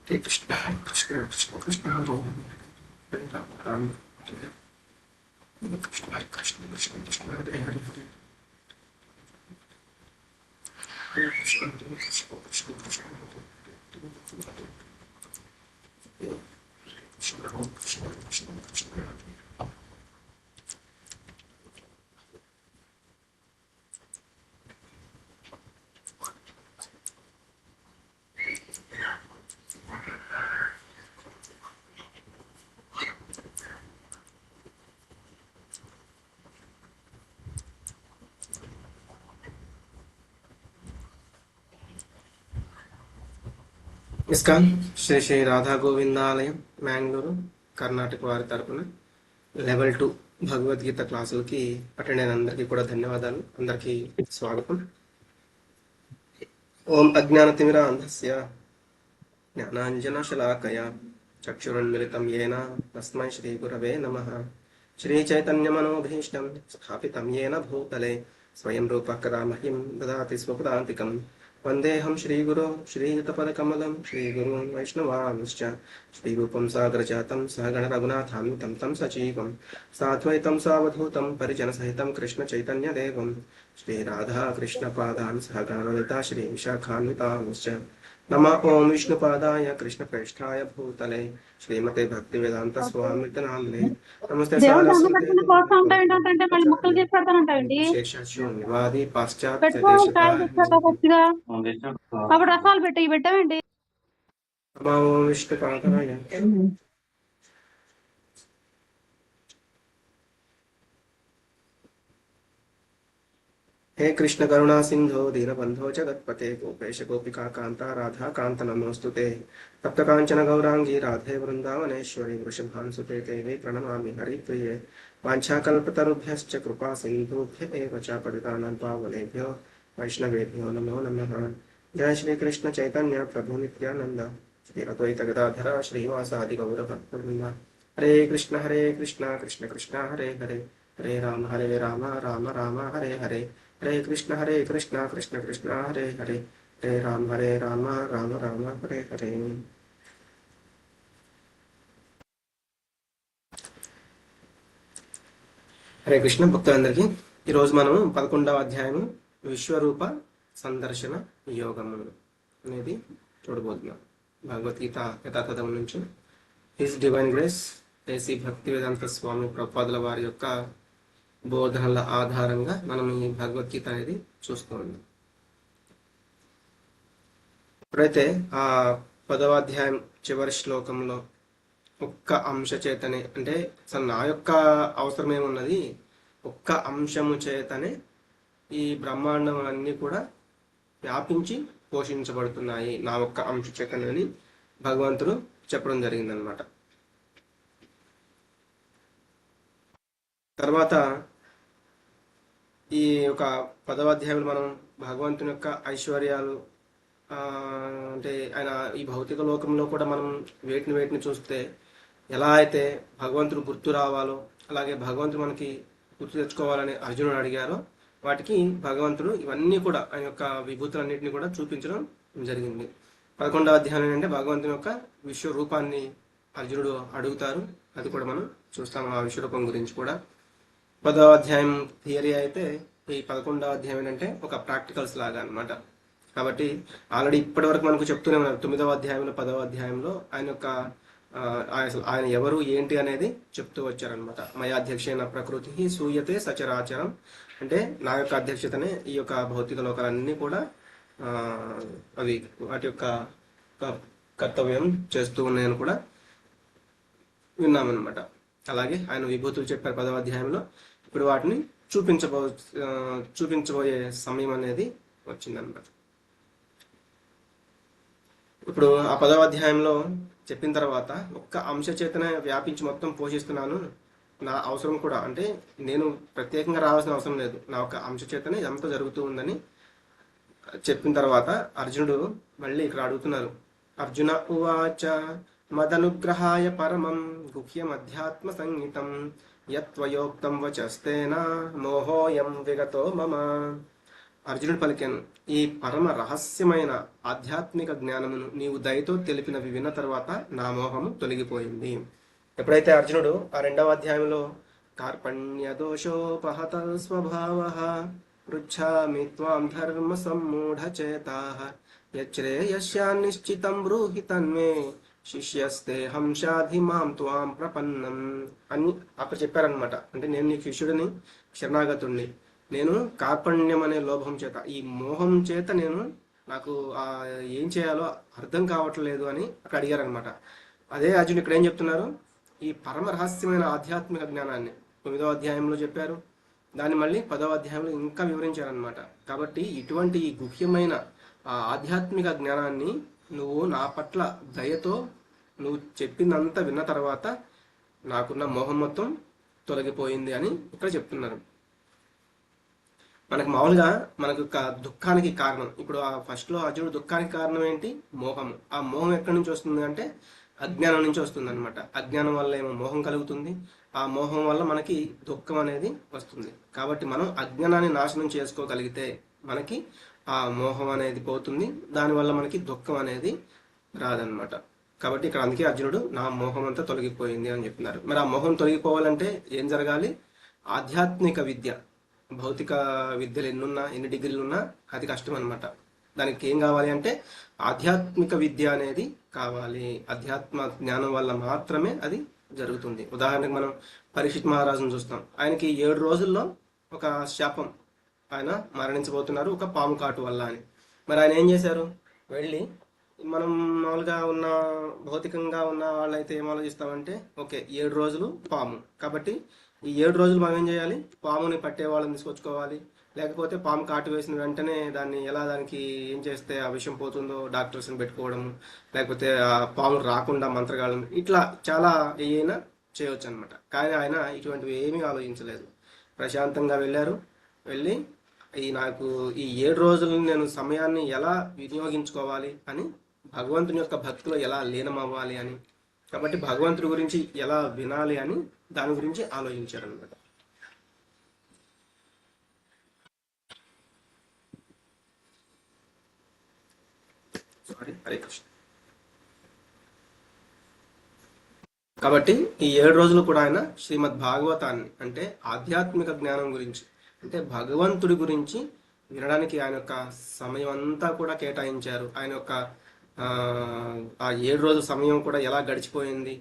Hare Krishna, Hare Krishna, Krishna Krishna, Hare Hare, Hare Rama, Rama, Hare Krishna, Hare Krishna, Krishna Krishna, Hare Hare, Hare Krishna, Hare Krishna, Krishna Krishna, Hare Krishna, Hare Krishna, Krishna Krishna, ISKCON Sri Sri Radha Govindalayam Mangalore Karnataka వారి తరపున level 2 Bhagavad Gita క్లాసులకి attend అయిన అందరికీ కూడా ధన్యవాదాలు. అందరికీ స్వాగతం. ఓం అజ్ఞానతిమిరాంధస్య జ్ఞానాంజనశలాకయ చక్షురున్మిలితం యేన తస్మై శ్రీగురవే నమః. శ్రీచైతన్యమనోభీష్టం స్థాపితం యేన భూతలే స్వయం రూపः కదా మహిం దదాతి స్వపదాంతికం. వందేహం శ్రీగురో శ్రీయుతపదకమలం శ్రీగురుం వైష్ణవాంశ్చ శ్రీరూపం సాగరజాతం సహగణ రఘునాథాన్వితం తం సజీవం సాద్వైతం సావధూతం పరిజనసహితం కృష్ణచైతన్యదేవం శ్రీరాధాకృష్ణపాదాన్ సహగణలలితా శ్రీవిశాఖాన్వితాంశ్చ. నమ ఓం విష్ణుపాదాయ కృష్ణప్రేష్ఠాయ భూతలే శ్రీమతే భక్తివేదాంత స్వామితి నామ్నే నమస్తే శేషశూన్యవాది పాశ్చాత్య అప్పుడు రసాలు పెట్టవేంటి. నమ ఓం విష్ణుపాదాయ हे कृष्ण करुणा सिंधो दीनबंधो जगत्पते गोपेश गोपिका कांता राधा कांत नमोस्तुते तप्त कांचन गौरांगी राधे वृंदावनेश्वरी वृषभानुसुते देवी प्रणमामि हरिप्रिये वाञ्छाकल्पतरुभ्यश्च कृपा सिन्धुभ्य एव च पतितानां पावनेभ्यो वैष्णवेभ्यो नमो नमः. जय श्री कृष्ण चैतन्य प्रभु नित्यानंद श्री अद्वैत गदाधर श्रीवासादि गौरभक्तवृंद. हरे कृष्ण कृष्ण कृष्ण हरे हरे हरे राम राम राम हरे हरे हरे कृष्ण कृष्ण कृष्ण हरे हरे हरे राम राम राम हरे हरे. హరే కృష్ణ భక్తులందరికీ ఈరోజు మనం 11వ అధ్యాయం విశ్వరూప సందర్శన యోగము అనేది చూడబోతున్నాం. భగవద్గీత యథాతథం నుంచి his divine grace A C Bhaktivedanta Swami ప్రభుపాదుల వారి యొక్క బోధనల ఆధారంగా మనం ఈ భగవద్గీత అనేది చూస్తూ ఉన్నాం. ఇప్పుడైతే ఆ 10వ అధ్యాయం చివరి శ్లోకంలో ఒక్క అంశ చేతనే, అంటే అసలు నా యొక్క అవసరం ఏమున్నది, ఒక్క అంశము చేతనే ఈ బ్రహ్మాండం అన్నీ కూడా వ్యాపించి పోషించబడుతున్నాయి నా ఒక్క అంశ చేతనే అని భగవంతుడు చెప్పడం జరిగిందనమాట. తర్వాత ఈ యొక్క 10వ అధ్యాయంలో మనం భగవంతుని యొక్క ఐశ్వర్యాలు, అంటే ఆయన ఈ భౌతిక లోకంలో కూడా మనం వేటిని చూస్తే ఎలా అయితే భగవంతుడు గుర్తు రావాలో, అలాగే భగవంతుడు మనకి గుర్తు తెచ్చుకోవాలని అర్జునుడు అడిగారో, వాటికి భగవంతుడు ఇవన్నీ కూడా ఆయన యొక్క విభూతులన్నింటినీ కూడా చూపించడం జరిగింది. 11వ అధ్యాయం అంటే భగవంతుని యొక్క విశ్వరూపాన్ని అర్జునుడు అడుగుతారు, అది కూడా మనం చూస్తాం ఆ విశ్వరూపం గురించి కూడా. 10వ అధ్యాయం థియరీ అయితే, ఈ 11వ అధ్యాయం ఏంటంటే ఒక ప్రాక్టికల్స్ లాగా అనమాట. కాబట్టి ఆల్రెడీ ఇప్పటి వరకు మనకు చెప్తూనే ఉన్నారు 9వ అధ్యాయంలో 10వ అధ్యాయంలో ఆయన యొక్క ఆయన ఎవరు ఏంటి అనేది చెప్తూ వచ్చారనమాట. మయాధ్యక్షేణ ప్రకృతి సూయతే సచరాచరం, అంటే నా యొక్క అధ్యక్షతనే ఈ యొక్క భౌతిక లోకాలన్నీ కూడా అవి వాటి యొక్క కర్తవ్యం చేస్తూ ఉన్నాయని కూడా విన్నామన్నమాట. అలాగే ఆయన విభూతులు చెప్పారు 10వ అధ్యాయంలో. ఇప్పుడు వాటిని చూపించబోయే సమయం అనేది వచ్చిందన్నమాట. ఇప్పుడు ఆ 10వ అధ్యాయంలో చెప్పిన తర్వాత ఒక్క అంశ చేతన వ్యాపించి మొత్తం పోషిస్తున్నాను, నా అవసరం కూడా, అంటే నేను ప్రత్యేకంగా రావాల్సిన అవసరం లేదు, నా ఒక అంశ చేతనే ఇదంతా జరుగుతూ ఉందని చెప్పిన తర్వాత అర్జునుడు మళ్ళీ ఇక్కడ అడుగుతున్నారు. అర్జున ఉవాచ మదనుగ్రహాయ పరమం గుహ్యమధ్యాత్మ సంహితం యత్వయోక్తం వచస్తేన మోహోయం విగతో మమ. అర్జునుడు పలికాను, ఈ పరమ రహస్యమైన ఆధ్యాత్మిక జ్ఞానమును నీవు దయతో తెలిపినవి విన్న తర్వాత నా మోహము తొలగిపోయింది. ఎప్పుడైతే అర్జునుడు ఆ 2వ అధ్యాయంలో కార్పణ్య దోషోపహత స్వభావ పృచ్ఛామి త్వాం ధర్మ సమ్మూఢచేతా యశ్రేయస్యాన్నిశ్చితం బ్రూహి తన్మే శిష్యస్తే హంసాధి మాం త్వాం ప్రపన్నం అని అక్కడ చెప్పారనమాట. అంటే నేను నీకు శిష్యుడిని, శరణాగతుణ్ణి. నేను కార్పణ్యం అనే లోభం చేత, ఈ మోహం చేత నాకు ఏం చేయాలో అర్థం కావట్లేదు అని అక్కడ అడిగారనమాట. అదే అర్జునుడు ఇక్కడ ఏం చెప్తున్నారు, ఈ పరమ రహస్యమైన ఆధ్యాత్మిక జ్ఞానాన్ని 9వ అధ్యాయంలో చెప్పారు, దాన్ని మళ్ళీ 10వ అధ్యాయంలో ఇంకా వివరించారనమాట. కాబట్టి ఇటువంటి ఈ గుహ్యమైన ఆధ్యాత్మిక జ్ఞానాన్ని నువ్వు నా పట్ల దయతో నువ్వు చెప్పిందంతా విన్న తర్వాత నాకున్న మోహం మొత్తం తొలగిపోయింది అని ఇక్కడ చెప్తున్నారు. మనకు మామూలుగా మనకు దుఃఖానికి కారణం, ఇప్పుడు ఆ ఫస్ట్లో అర్జునుడు దుఃఖానికి కారణం ఏంటి? మోహము. ఆ మోహం ఎక్కడి నుంచి వస్తుంది అంటే అజ్ఞానం నుంచి వస్తుంది అనమాట. అజ్ఞానం వల్ల ఏమో మోహం కలుగుతుంది, ఆ మోహం వల్ల మనకి దుఃఖం అనేది వస్తుంది. కాబట్టి మనం అజ్ఞానాన్ని నాశనం చేసుకోగలిగితే మనకి ఆ మోహం అనేది పోతుంది, దానివల్ల మనకి దుఃఖం అనేది రాదనమాట. కాబట్టి ఇక్కడ అందుకే అర్జునుడు నా మోహం అంతా తొలగిపోయింది అని చెప్తున్నారు. మరి ఆ మోహం తొలగిపోవాలంటే ఏం జరగాలి? ఆధ్యాత్మిక విద్య. భౌతిక విద్యలు ఎన్ని డిగ్రీలు ఉన్నా అది కష్టం అనమాట. దానికి ఏం కావాలి అంటే ఆధ్యాత్మిక విద్య అనేది కావాలి. అధ్యాత్మ జ్ఞానం వల్ల మాత్రమే అది జరుగుతుంది. ఉదాహరణకు మనం పరీక్షిత్ మహారాజును చూస్తాం. ఆయనకి 7 రోజుల్లో ఒక శాపం, ఆయన మరణించబోతున్నారు ఒక పాము కాటు వల్ల అని. మరి ఆయన ఏం చేశారు? వెళ్ళి మనం మామూలుగా ఉన్న భౌతికంగా ఉన్న వాళ్ళైతే ఏం ఆలోచిస్తామంటే, ఓకే 7 రోజులు పాము, కాబట్టి ఈ 7 రోజులు మనం ఏం చేయాలి? పాముని పట్టే వాళ్ళని తీసుకొచ్చుకోవాలి, లేకపోతే పాము కాటు వేసిన వెంటనే దానికి ఏం చేస్తే ఆ విషయం పోతుందో డాక్టర్స్ని పెట్టుకోవడం, లేకపోతే ఆ పాము రాకుండా మంత్రగాళ్ళం, ఇట్లా చాలా ఏమైనా చేయవచ్చు అనమాట. కానీ ఆయన ఇటువంటివి ఏమీ ఆలోచించలేదు. ప్రశాంతంగా వెళ్ళి నాకు ఈ 7 రోజులు నేను సమయాన్ని ఎలా వినియోగించుకోవాలి అని, భగవంతుని యొక్క భక్తిలో ఎలా లీనమవ్వాలి అని, కాబట్టి భగవంతుడి గురించి ఎలా వినాలి అని దాని గురించి ఆలోచించారు అనమాట. హరే కృష్ణ. కాబట్టి ఈ 7 రోజులు కూడా ఆయన శ్రీమద్ భాగవతాన్ని, అంటే ఆధ్యాత్మిక జ్ఞానం గురించి, అంటే భగవంతుడి గురించి వినడానికి ఆయన యొక్క సమయం అంతా కూడా కేటాయించారు. ఆయన యొక్క ఆ 7 రోజుల సమయం కూడా ఎలా గడిచిపోయింది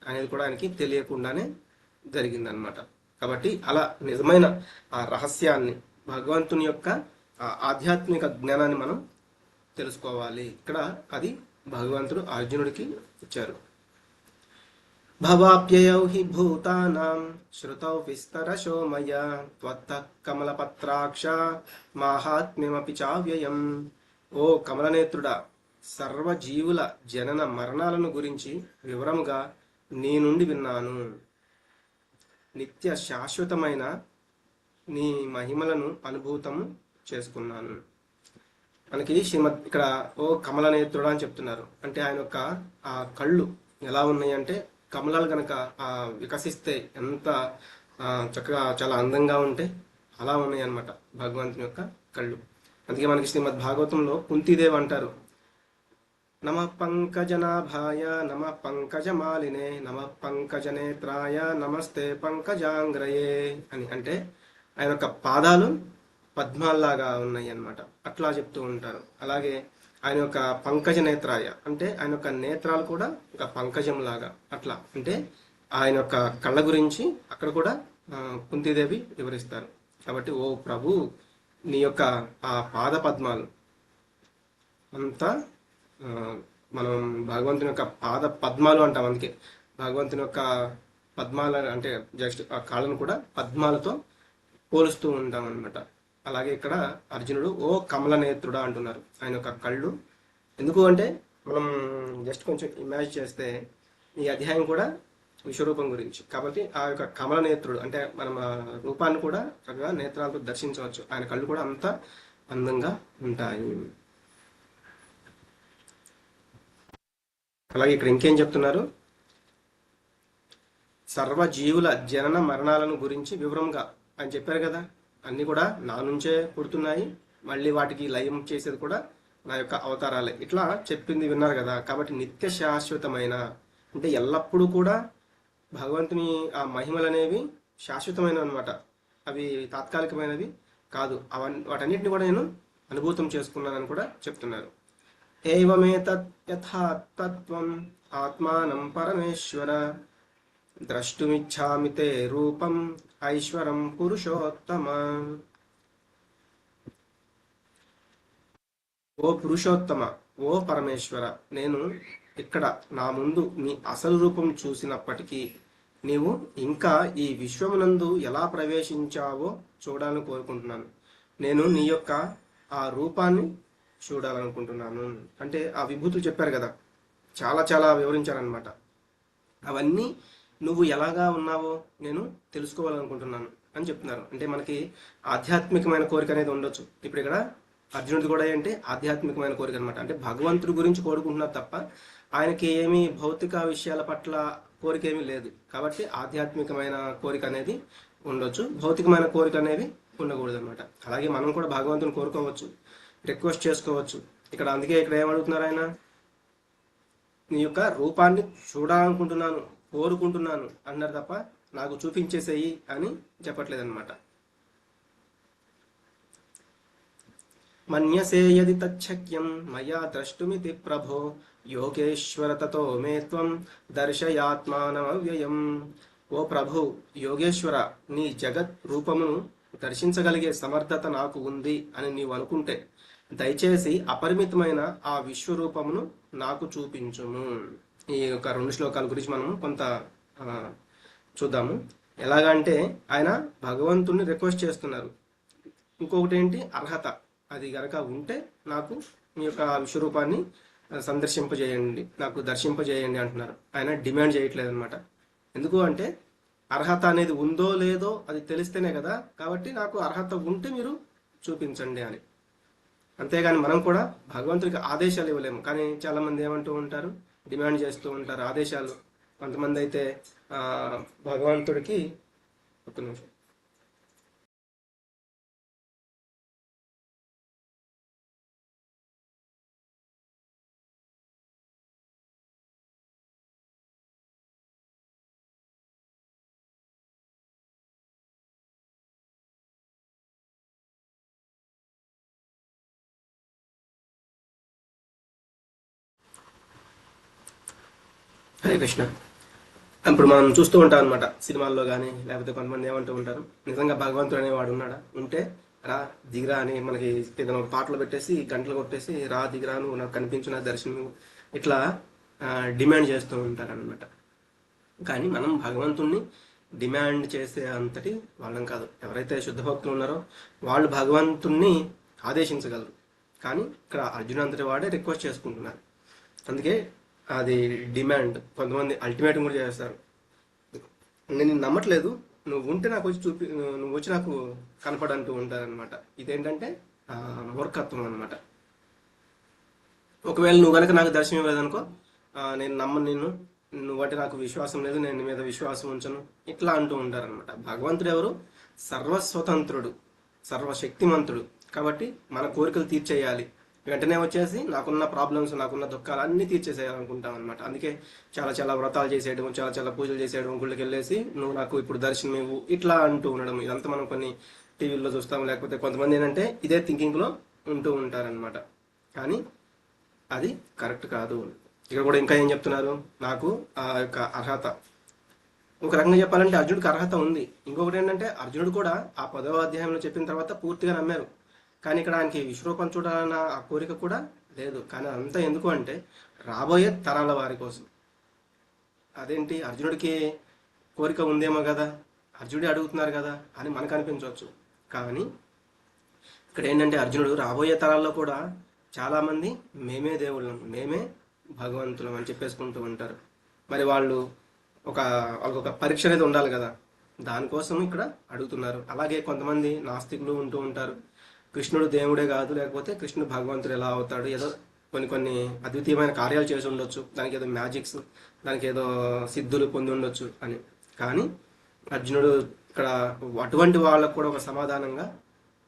అనేది కూడా ఆయనకి తెలియకుండానే జరిగిందనమాట. కాబట్టి అలా నిజమైన ఆ రహస్యాన్ని, భగవంతుని యొక్క ఆధ్యాత్మిక జ్ఞానాన్ని మనం తెలుసుకోవాలి. ఇక్కడ అది భగవంతుడు అర్జునుడికి ఇచ్చారు. భవాప్యయౌ హి భూతానాం శ్రుతౌ విస్తరశో మయా త్వత్తః కమలపత్రాక్ష మాహాత్మ్యమపి చావ్యయం. ఓ కమలనేత్రుడా, సర్వజీవుల జనన మరణాలను గురించి వివరముగా నీ నుండి విన్నాను. నిత్య శాశ్వతమైన నీ మహిమలను అనుభూతము చేసుకున్నాను. మనకి శ్రీమద్ ఇక్కడ ఓ కమలనేత్రుడా అని చెప్తున్నారు. అంటే ఆయన యొక్క ఆ కళ్ళు ఎలా ఉన్నాయి అంటే, కమలాలు కనుక వికసిస్తే ఎంత చక్కగా చాలా అందంగా ఉంటే అలా ఉన్నాయి అన్నమాట భగవంతుని యొక్క కళ్ళు. అందుకే మనకి శ్రీమద్ భాగవతంలో కుంతీదేవి అంటారు, నమ పంకజనాభాయ నమ పంకజమాలినే నమ పంకజనేత్రాయ నమస్తే పంకజాంగ్రయే అని. అంటే ఆయన యొక్క పాదాలు పద్మాల్లాగా ఉన్నాయి అన్నమాట, అట్లా చెప్తూ ఉంటారు. అలాగే ఆయన యొక్క పంకజ నేత్రాయ అంటే ఆయన యొక్క నేత్రాలు కూడా ఒక పంకజం లాగా, అట్లా అంటే ఆయన యొక్క కళ్ళ గురించి అక్కడ కూడా కుంతీదేవి వివరిస్తారు. కాబట్టి ఓ ప్రభు, నీ యొక్క ఆ పాద పద్మాలు అంతా, మనం భగవంతుని యొక్క పాద పద్మాలు అంటాం. అందుకే భగవంతుని యొక్క పద్మాల అంటే జస్ట్ ఆ కాళ్ళను కూడా పద్మాలతో పోలుస్తూ ఉంటాం అన్నమాట. అలాగే ఇక్కడ అర్జునుడు ఓ కమలనేత్రుడా అంటున్నారు. ఆయన యొక్క కళ్ళు ఎందుకు అంటే, మనం జస్ట్ కొంచెం ఇమాజిన్ చేస్తే ఈ అధ్యాయం కూడా విశ్వరూపం గురించి. కాబట్టి ఆ యొక్క కమలనేత్రుడు అంటే మనం రూపాన్ని కూడా చక్కగా నేత్రాలతో దర్శించవచ్చు. ఆయన కళ్ళు కూడా అంత అందంగా ఉంటాయి. అలాగే ఇక్కడ ఇంకేం చెప్తున్నారు, సర్వజీవుల జనన మరణాలను గురించి వివరంగా అని చెప్పారు కదా. అన్నీ కూడా నా నుంచే పుడుతున్నాయి, మళ్ళీ వాటికి లయం చేసేది కూడా నా యొక్క అవతారాలే. ఇట్లా చెప్పింది విన్నారు కదా. కాబట్టి నిత్య శాశ్వతమైన అంటే ఎల్లప్పుడూ కూడా భగవంతుని ఆ మహిమలు అనేవి శాశ్వతమైనవి అనమాట. అవి తాత్కాలికమైనవి కాదు. వాటన్నిటిని కూడా నేను అనుభూతం చేసుకున్నానని కూడా చెప్తున్నారు. ఏవమేతత్ యథా తత్వం ఆత్మానం పరమేశ్వర ద్రష్టుమిచ్ఛామి తే రూపం ఐశ్వరం పురుషోత్తమ. ఓ పురుషోత్తమ, ఓ పరమేశ్వర, నేను ఇక్కడ నా ముందు నీ అసలు రూపం చూసినప్పటికీ నీవు ఇంకా ఈ విశ్వమునందు ఎలా ప్రవేశించావో చూడాలని కోరుకుంటున్నాను. నేను నీ యొక్క ఆ రూపాన్ని చూడాలనుకుంటున్నాను. అంటే ఆ విభూతులు చెప్పారు కదా, చాలా చాలా వివరించారనమాట. అవన్నీ నువ్వు ఎలాగా ఉన్నావో నేను తెలుసుకోవాలనుకుంటున్నాను అని చెప్తున్నారు. అంటే మనకి ఆధ్యాత్మికమైన కోరిక అనేది ఉండొచ్చు. ఇప్పుడు ఇక్కడ అర్జునుడిది కూడా ఏంటి, ఆధ్యాత్మికమైన కోరిక అనమాట. అంటే భగవంతుడి గురించి కోరుకుంటున్నారు తప్ప ఆయనకి ఏమీ భౌతిక విషయాల పట్ల కోరిక ఏమీ లేదు. కాబట్టి ఆధ్యాత్మికమైన కోరిక అనేది ఉండొచ్చు, భౌతికమైన కోరిక అనేది ఉండకూడదు అనమాట. అలాగే మనం కూడా భగవంతుని కోరుకోవచ్చు, రిక్వెస్ట్ చేసుకోవచ్చు. ఇక్కడ అందుకే ఇక్కడ ఏమడుగుతున్నారు ఆయన, నీ యొక్క రూపాన్ని చూడాలనుకుంటున్నాను, కోరుకుంటున్నాను అన్నారు తప్ప నాకు చూపించేసేయి అని చెప్పట్లేదన్నమాట. మన్యసే యది తచ్చక్యం మయా ద్రష్టుమితి ప్రభో యోగేశ్వర తతో మే త్వం దర్శయాత్మానమవ్యయం. ఓ ప్రభు యోగేశ్వర, నీ జగత్ రూపమును దర్శించగలిగే సమర్థత నాకు ఉంది అని నీవు అనుకుంటే దయచేసి అపరిమితమైన ఆ విశ్వరూపమును నాకు చూపించుము. ఈ యొక్క 2 శ్లోకాల గురించి మనం కొంత చూద్దాము. ఎలాగంటే ఆయన భగవంతుణ్ణి రిక్వెస్ట్ చేస్తున్నారు. ఇంకొకటి ఏంటి, అర్హత. అది గనక ఉంటే నాకు మీ యొక్క విశ్వరూపాన్ని సందర్శింపజేయండి, నాకు దర్శింపజేయండి అంటున్నారు. ఆయన డిమాండ్ చేయట్లేదు అనమాట. ఎందుకు అంటే అర్హత అనేది ఉందో లేదో అది తెలిస్తేనే కదా. కాబట్టి నాకు అర్హత ఉంటే మీరు చూపించండి అని. అంతేగాని మనం కూడా భగవంతుడికి ఆదేశాలు ఇవ్వలేము. కానీ చాలామంది ఏమంటూ ఉంటారు, డిమాండ్ చేస్తూ ఉంటారు ఆదేశాలు. కొంతమంది అయితే భగవంతుడికి ఒక నిమిషం హరే కృష్ణ. ఇప్పుడు మనం చూస్తూ ఉంటాం అనమాట, సినిమాల్లో కానీ లేకపోతే కొంతమంది ఏమంటూ ఉంటారు, నిజంగా భగవంతుడు అనేవాడు ఉన్నాడా, ఉంటే రా దిగిరా అని మనకి ఏదైనా పాటలు పెట్టేసి గంటలు కొట్టేసి రా దిగిరా నువ్వు నాకు కనిపించిన దర్శనం ఇట్లా డిమాండ్ చేస్తూ ఉంటారనమాట. కానీ మనం భగవంతుణ్ణి డిమాండ్ చేసే అంతటి వాళ్ళం కాదు. ఎవరైతే శుద్ధ భక్తులు ఉన్నారో వాళ్ళు భగవంతుణ్ణి ఆదేశించగలరు. కానీ ఇక్కడ అర్జున్ అంతటి వాడే రిక్వెస్ట్ చేసుకుంటున్నారు. అందుకే అది డిమాండ్. కొంతమంది అల్టిమేటం కూడా చేస్తారు, నేను నమ్మట్లేదు, నువ్వు ఉంటే నాకు వచ్చి నువ్వు వచ్చి నాకు కనపడంటూ ఉంటారనమాట. ఇదేంటంటే మూర్ఖత్వం అనమాట. ఒకవేళ నువ్వు కనుక నాకు దర్శనం ఇవ్వలేదనుకో, నేను నమ్మను నిన్ను, నువ్వంటే నాకు విశ్వాసం లేదు, నేను నీ మీద విశ్వాసం ఉంచను, ఇట్లా అంటూ ఉంటారనమాట. భగవంతుడు ఎవరు, సర్వస్వతంత్రుడు, సర్వశక్తిమంతుడు. కాబట్టి మన కోరికలు తీర్చేయాలి. వెంటనే వచ్చేసి నాకున్న ప్రాబ్లమ్స్, నాకున్న దుఃఖాలు అన్నీ తీర్చేసేయాలనుకుంటాం అనమాట. అందుకే చాలా చాలా వ్రతాలు చేసేయడం, చాలా చాలా పూజలు చేసేయడం, గుళ్ళకి వెళ్ళేసి నువ్వు నాకు ఇప్పుడు దర్శనం ఇవ్వు ఇట్లా అంటూ ఉండడం. ఇదంతా మనం కొన్ని టీవీల్లో చూస్తాం. లేకపోతే కొంతమంది ఏంటంటే ఇదే థింకింగ్లో ఉంటూ ఉంటారనమాట. కానీ అది కరెక్ట్ కాదు. ఇక్కడ కూడా ఇంకా ఏం చెప్తున్నారు, నాకు ఆ యొక్క అర్హత, ఒక రకంగా చెప్పాలంటే అర్జునుడికి అర్హత ఉంది. ఇంకొకటి ఏంటంటే అర్జునుడు కూడా ఆ 10వ అధ్యాయంలో చెప్పిన తర్వాత పూర్తిగా నమ్మారు. కానీ ఇక్కడ ఆయనకి విశ్వరూపం చూడాలన్న ఆ కోరిక కూడా లేదు. కానీ అదంతా ఎందుకు అంటే రాబోయే తరాల వారి కోసం. అదేంటి, అర్జునుడికి కోరిక ఉందేమో కదా, అర్జునుడే అడుగుతున్నారు కదా అని మనకు అనిపించవచ్చు. కానీ ఇక్కడ ఏంటంటే అర్జునుడు రాబోయే తరాల్లో కూడా చాలామంది మేమే దేవుళ్ళం, మేమే భగవంతులం అని చెప్పేసుకుంటూ ఉంటారు. మరి వాళ్ళకు ఒక పరీక్ష అనేది ఉండాలి కదా, దానికోసం ఇక్కడ అడుగుతున్నారు. అలాగే కొంతమంది నాస్తికులు ఉంటూ ఉంటారు, కృష్ణుడు దేవుడే కాదు, లేకపోతే కృష్ణుడు భగవంతుడు ఎలా అవుతాడు, ఏదో కొన్ని అద్వితీయమైన కార్యాలు చేసి ఉండొచ్చు, దానికి ఏదో మ్యాజిక్స్, దానికి ఏదో సిద్ధులు పొంది ఉండొచ్చు అని. కానీ అర్జునుడు ఇక్కడ అటువంటి వాళ్ళకు కూడా ఒక సమాధానంగా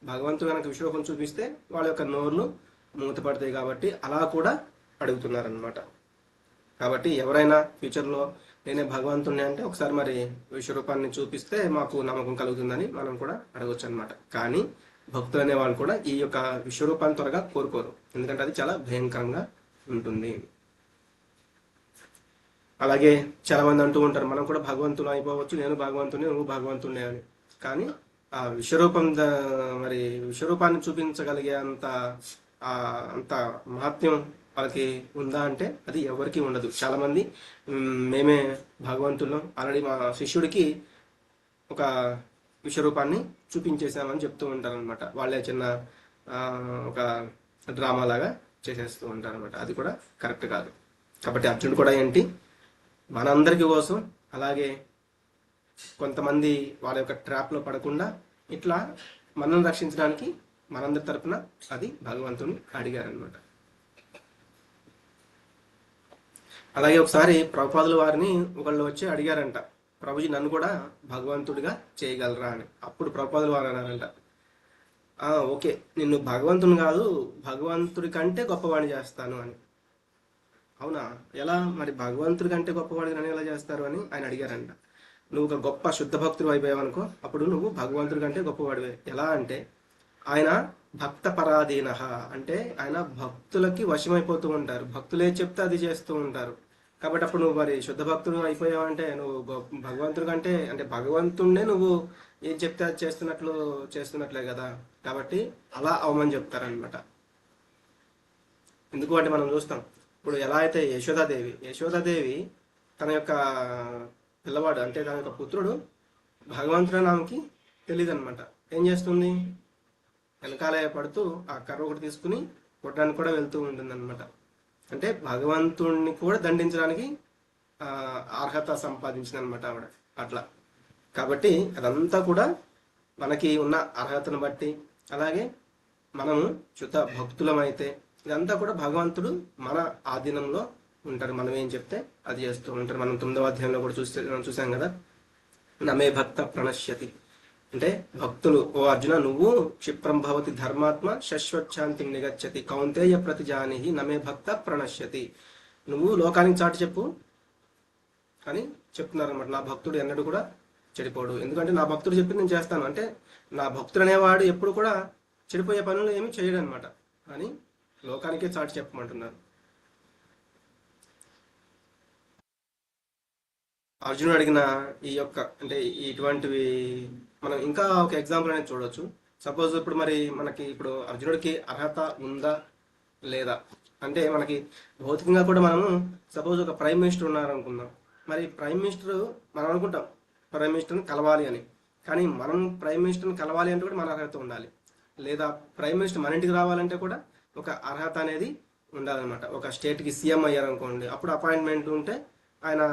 భగవంతుడు కనుక విశ్వరూపం చూపిస్తే వాళ్ళ యొక్క నోర్లు మూతపడతాయి కాబట్టి అలా కూడా అడుగుతున్నారనమాట. కాబట్టి ఎవరైనా ఫ్యూచర్లో నేనే భగవంతుడిని అంటే ఒకసారి మరి విశ్వరూపాన్ని చూపిస్తే మాకు నమ్మకం కలుగుతుందని మనం కూడా అడగొచ్చు అనమాట. కానీ భక్తులు అనే వాళ్ళు కూడా ఈ యొక్క విశ్వరూపాన్ని త్వరగా కోరుకోరు, ఎందుకంటే అది చాలా భయంకరంగా ఉంటుంది. అలాగే చాలా మంది అంటూ ఉంటారు, మనం కూడా భగవంతులు అయిపోవచ్చు, నేను భగవంతుని నువ్వు భగవంతుడే అని. కానీ ఆ విశ్వరూపం మరి విశ్వరూపాన్ని చూపించగలిగే అంత మహాత్మ్యం వాళ్ళకి ఉందా అంటే అది ఎవరికి ఉండదు. చాలా మంది మేమే భగవంతులు, ఆల్రెడీ మా శిష్యుడికి ఒక విశ్వరూపాన్ని చూపించేసామని చెప్తూ ఉంటారు అనమాట. వాళ్ళే చిన్న ఒక డ్రామా లాగా చేసేస్తూ ఉంటారు అనమాట. అది కూడా కరెక్ట్ కాదు. కాబట్టి అర్జునుడు కూడా ఏంటి, మనందరికీ కోసం, అలాగే కొంతమంది వాళ్ళ యొక్క ట్రాప్లో పడకుండా ఇట్లా మనల్ని రక్షించడానికి మనందరి తరపున అది భగవంతుని అడిగారనమాట. అలాగే ఒకసారి ప్రభుపాదుల వారిని ఒకళ్ళు వచ్చి అడిగారంట, ప్రభుజీ నన్ను కూడా భగవంతుడిగా చేయగలరా అని. అప్పుడు ప్రభుపాదుల వారు అన్నారంట, ఓకే, నిన్ను భగవంతుని కాదు భగవంతుడి కంటే గొప్పవాడిని చేస్తాను అని. అవునా, ఎలా మరి భగవంతుడి కంటే గొప్పవాడిని నన్ను ఎలా చేస్తారు అని ఆయన అడిగారంట. నువ్వు ఒక గొప్ప శుద్ధ భక్తుడు అయిపోయావనుకో, అప్పుడు నువ్వు భగవంతుడి కంటే గొప్పవాడివే. ఎలా అంటే ఆయన భక్త పరాధీన, అంటే ఆయన భక్తులకి వశమైపోతూ ఉంటారు, భక్తులే చెప్తే అది చేస్తూ ఉంటారు. కాబట్టి అప్పుడు నువ్వు మరి శుద్ధ భక్తుడు అయిపోయావంటే నువ్వు భగవంతుడి కంటే, అంటే భగవంతుడినే నువ్వు ఏం చెప్తే అది చేస్తున్నట్లే కదా. కాబట్టి అలా అవమని చెప్తారనమాట. ఎందుకు అంటే మనం చూస్తాం ఇప్పుడు ఎలా అయితే యశోదాదేవి తన యొక్క పిల్లవాడు అంటే తన యొక్క పుత్రుడు భగవంతుడు ఆమెకి తెలియదు అనమాట. ఏం చేస్తుంది, వెనకాలే పడుతూ ఆ కర్ర ఒకటి తీసుకుని కొట్టడానికి కూడా వెళ్తూ ఉంటుంది అనమాట. అంటే భగవంతుడిని కూడా దండించడానికి అర్హత సంపాదించింది అనమాట ఆవిడ అట్లా. కాబట్టి అదంతా కూడా మనకి ఉన్న అర్హతను బట్టి, అలాగే మనము శుద్ధ భక్తులమైతే ఇదంతా కూడా భగవంతుడు మన ఆధీనంలో ఉంటారు. మనం ఏం చెప్తే అది చేస్తూ ఉంటారు. మనం 9వ అధ్యాయంలో కూడా చూసాం కదా, నమే భక్త ప్రణశ్యతి అంటే భక్తులు, ఓ అర్జున నువ్వు క్షిప్రం భవతి ధర్మాత్మ శశ్వచ్ఛాంతి నిగచ్చతి కౌంతేయ ప్రతిజానిహి నమే భక్త ప్రణశ్యతి. నువ్వు లోకానికి చాటి చెప్పు అని చెప్తున్నారు అనమాట. నా భక్తుడు ఎన్నడూ కూడా చెడిపోడు, ఎందుకంటే నా భక్తుడు చెప్పి నేను చేస్తాను. అంటే నా భక్తుడు అనేవాడు ఎప్పుడు కూడా చెడిపోయే పనులు ఏమీ చేయడు అనమాట అని లోకానికే చాటి చెప్పమంటున్నారు. అర్జునుడు అడిగిన ఈ యొక్క అంటే ఇటువంటివి మనం ఇంకా ఒక ఎగ్జాంపుల్ అనేది చూడవచ్చు. సపోజ్ ఇప్పుడు మరి మనకి ఇప్పుడు అర్జునుడికి అర్హత ఉందా లేదా అంటే మనకి భౌతికంగా కూడా మనము సపోజ్ ఒక ప్రైమ్ మినిస్టర్ ఉన్నారనుకుందాం. మరి ప్రైమ్ మినిస్టర్ మనం అనుకుంటాం ప్రైమ్ మినిస్టర్ని కలవాలి అని, కానీ మనం ప్రైమ్ మినిస్టర్ని కలవాలి అంటే కూడా మన అర్హత ఉండాలి. లేదా ప్రైమ్ మినిస్టర్ మన ఇంటికి రావాలంటే కూడా ఒక అర్హత అనేది ఉండాలన్నమాట. ఒక స్టేట్కి సీఎం అయ్యారనుకోండి, అప్పుడు అపాయింట్మెంట్ ఉంటే ఆయన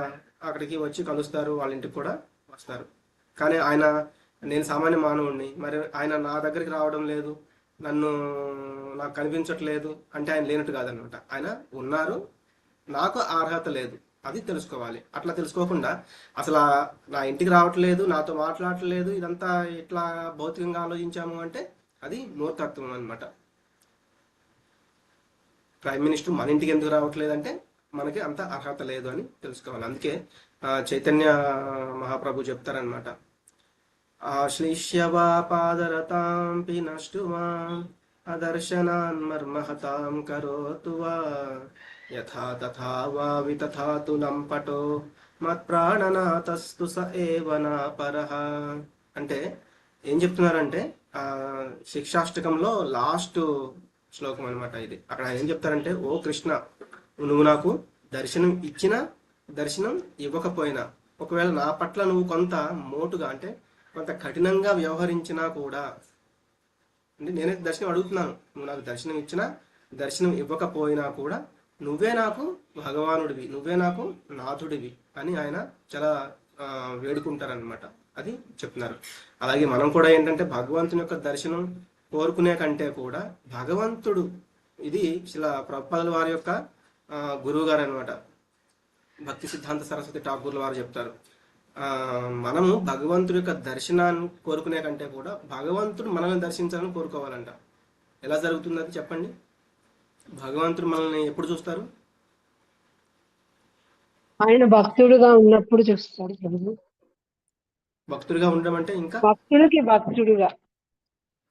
అక్కడికి వచ్చి కలుస్తారు, వాళ్ళ ఇంటికి కూడా వస్తారు. కానీ నేను సామాన్య మానవుడిని, మరి ఆయన నా దగ్గరికి రావడం లేదు, నాకు కనిపించట్లేదు అంటే ఆయన లేనట్టు కాదనమాట. ఆయన ఉన్నారు, నాకు అర్హత లేదు, అది తెలుసుకోవాలి. అట్లా తెలుసుకోకుండా అసలు నా ఇంటికి రావట్లేదు, నాతో మాట్లాడట్లేదు, ఇదంతా ఇట్లా భౌతికంగా ఆలోచించాము అంటే అది మూర్ఖత్వం అనమాట. ప్రైమ్ మినిస్టర్ మన ఇంటికి ఎందుకు రావట్లేదు అంటే మనకి అంత అర్హత లేదు అని తెలుసుకోవాలి. అందుకే చైతన్య మహాప్రభు చెప్తారనమాట, ఆశ్లిష్యవా పాదరతాంపి నష్టువా అదర్శనాన్ మర్మహతాం కరోతు వా యథా తథా వా వితథాతు లంపటో మత్ప్రాణనాతస్తు స ఏవ నా పరః. అంటే ఏం చెప్తున్నారంటే శిక్షాష్టకంలో లాస్ట్ శ్లోకం అనమాట ఇది. అక్కడ ఏం చెప్తారంటే, ఓ కృష్ణ, నువ్వు నాకు దర్శనం ఇచ్చినా దర్శనం ఇవ్వకపోయినా, ఒకవేళ నా పట్ల నువ్వు కొంత మోటుగా అంటే కొంత కఠినంగా వ్యవహరించినా కూడా, అంటే నేనైతే దర్శనం అడుగుతున్నాను, నువ్వు నాకు దర్శనం ఇచ్చినా దర్శనం ఇవ్వకపోయినా కూడా నువ్వే నాకు భగవానుడివి, నువ్వే నాకు నాథుడివి అని ఆయన చాలా వేడుకుంటారనమాట. అది చెప్తున్నారు. అలాగే మనం కూడా ఏంటంటే భగవంతుని యొక్క దర్శనం కోరుకునే కంటే కూడా భగవంతుడు, ఇది శిలా ప్రభుపాదుల వారి యొక్క గురువు గారు అనమాట, భక్తి సిద్ధాంత సరస్వతి ఠాకూర్ల వారు చెప్తారు, ఆ, మనము భగవంతుడి యొక్క దర్శనాన్ని కోరుకునే కంటే కూడా భగవంతుడు మనల్ని దర్శించాలని కోరుకోవాలంట. ఎలా జరుగుతుంది అది చెప్పండి? భగవంతుడు మనల్ని ఎప్పుడు చూస్తారు? ఆయన భక్తుడుగా ఉన్నప్పుడు చూస్తాడు ప్రభు. భక్తుడిగా ఉండడం అంటే ఇంకా భక్తులకి భక్తుడుగా.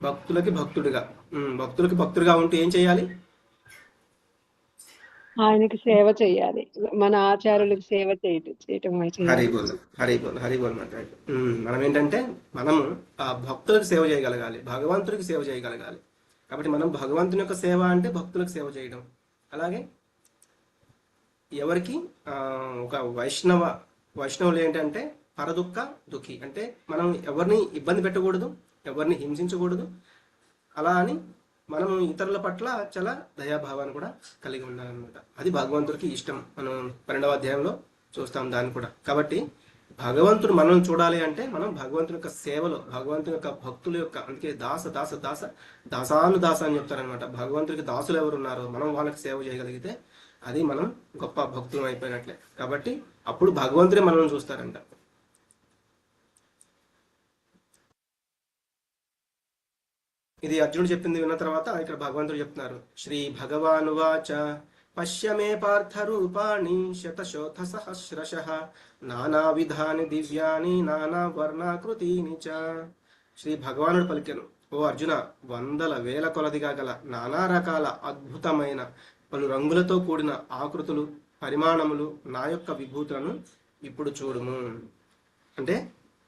భక్తులకి భక్తుడిగా. భక్తులకి భక్తుడిగా ఉంటూ ఏం చేయాలి? ఆయనకి సేవ చేయాలి. మన ఆచార్యులకు సేవ చేయటం చేయాలి. హరిబోల్ హరిబోల్ హరిబోల్ మాట్లాడు. మనం ఏంటంటే మనము ఆ భక్తులకు సేవ చేయగలగాలి, భగవంతుడికి సేవ చేయగలగాలి. కాబట్టి మనం భగవంతుని యొక్క సేవ అంటే భక్తులకు సేవ చేయడం. అలాగే ఎవరికి ఒక వైష్ణవులు ఏంటంటే పరదుఃఖ దుఃఖి, అంటే మనం ఎవరిని ఇబ్బంది పెట్టకూడదు, ఎవరిని హింసించకూడదు. అలా అని మనం ఇతరుల పట్ల చాలా దయాభావాన్ని కూడా కలిగి ఉండాలన్నమాట. అది భగవంతుడికి ఇష్టం. మనం 12వ అధ్యాయంలో చూస్తాం దాన్ని కూడా. కాబట్టి భగవంతుడు మనం చూడాలి అంటే మనం భగవంతుని యొక్క సేవలో, భగవంతుని యొక్క భక్తుల యొక్క, అందుకే దాస దాస దాస దాసాను దాస అని చెప్తారనమాట. భగవంతుడికి దాసులు ఎవరు ఉన్నారో మనం వాళ్ళకి సేవ చేయగలిగితే అది మనం గొప్ప భక్తులు అయిపోయినట్లే. కాబట్టి అప్పుడు భగవంతుడే మనల్ని చూస్తారంట. ఇది అర్జునుడు చెప్పింది విన్న తర్వాత ఇక్కడ భగవంతుడు చెప్తున్నారు. శ్రీ భగవానువాచ పశ్య మే పార్థ రూపాణి శతశోథ సహస్రశః నానా విధాని దివ్యాని నానా వర్ణాకృతీని చ. శ్రీ భగవానుడు పలికెను, ఓ అర్జున, వందల వేల కొలదిగా గల నానా రకాల అద్భుతమైన పలు రంగులతో కూడిన ఆకృతులు, పరిమాణములు నా యొక్క విభూతులను ఇప్పుడు చూడుము. అంటే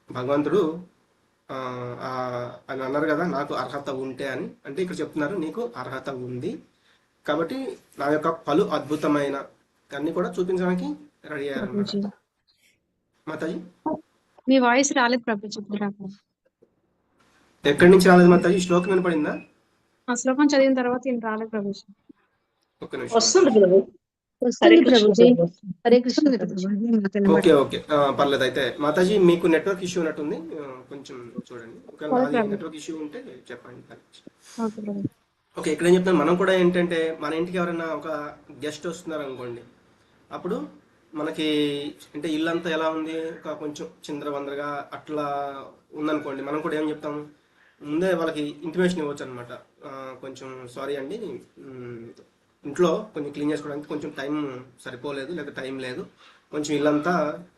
భగవంతుడు అని అన్నారు కదా, నాకు అర్హత ఉంటే అని. అంటే ఇక్కడ చెప్తున్నారు నీకు అర్హత ఉంది కాబట్టి నా యొక్క పలు అద్భుతమైన అన్ని కూడా చూపించడానికి రెడీ అయ్యారన్నమాట. మాతాజీ మీ వాయిస్ రాలేదు ప్రభుజీ. ఎక్కడి నుంచి రాలేదు మాతాజీ? శ్లోకం వినపడిందా? ఆ శ్లోకం చదివిన తర్వాత ఈయన రాలేదు ప్రభుజీ. ఒక్క నిమిషం. వస్తుంది ప్రభు. వస్తుంది ప్రభుజీ. హరే కృష్ణ ప్రభుజీ. ఓకే ఓకే, పర్లేదు. అయితే మాతాజీ మీకు నెట్వర్క్ ఇష్యూ ఉన్నట్టుంది, కొంచెం చూడండి. ఒకవేళ నెట్వర్క్ ఇష్యూ ఉంటే చెప్పండి. ఓకే ప్రభు. ఓకే, ఇక్కడ ఏం చెప్తాను, మనం కూడా ఏంటంటే మన ఇంటికి ఎవరైనా ఒక గెస్ట్ వస్తున్నారు అనుకోండి, అప్పుడు మనకి అంటే ఇల్లంతా ఎలా ఉంది, ఒక కొంచెం చిందరవందరగా అట్లా ఉందనుకోండి, మనం కూడా ఏం చెప్తాము, ముందే వాళ్ళకి ఇంటిమేషన్ ఇవ్వచ్చు అనమాట. కొంచెం సారీ అండి, ఇంట్లో కొంచెం క్లీన్ చేసుకోవడానికి కొంచెం టైం సరిపోలేదు, లేదా టైం లేదు, కొంచెం ఇల్లంతా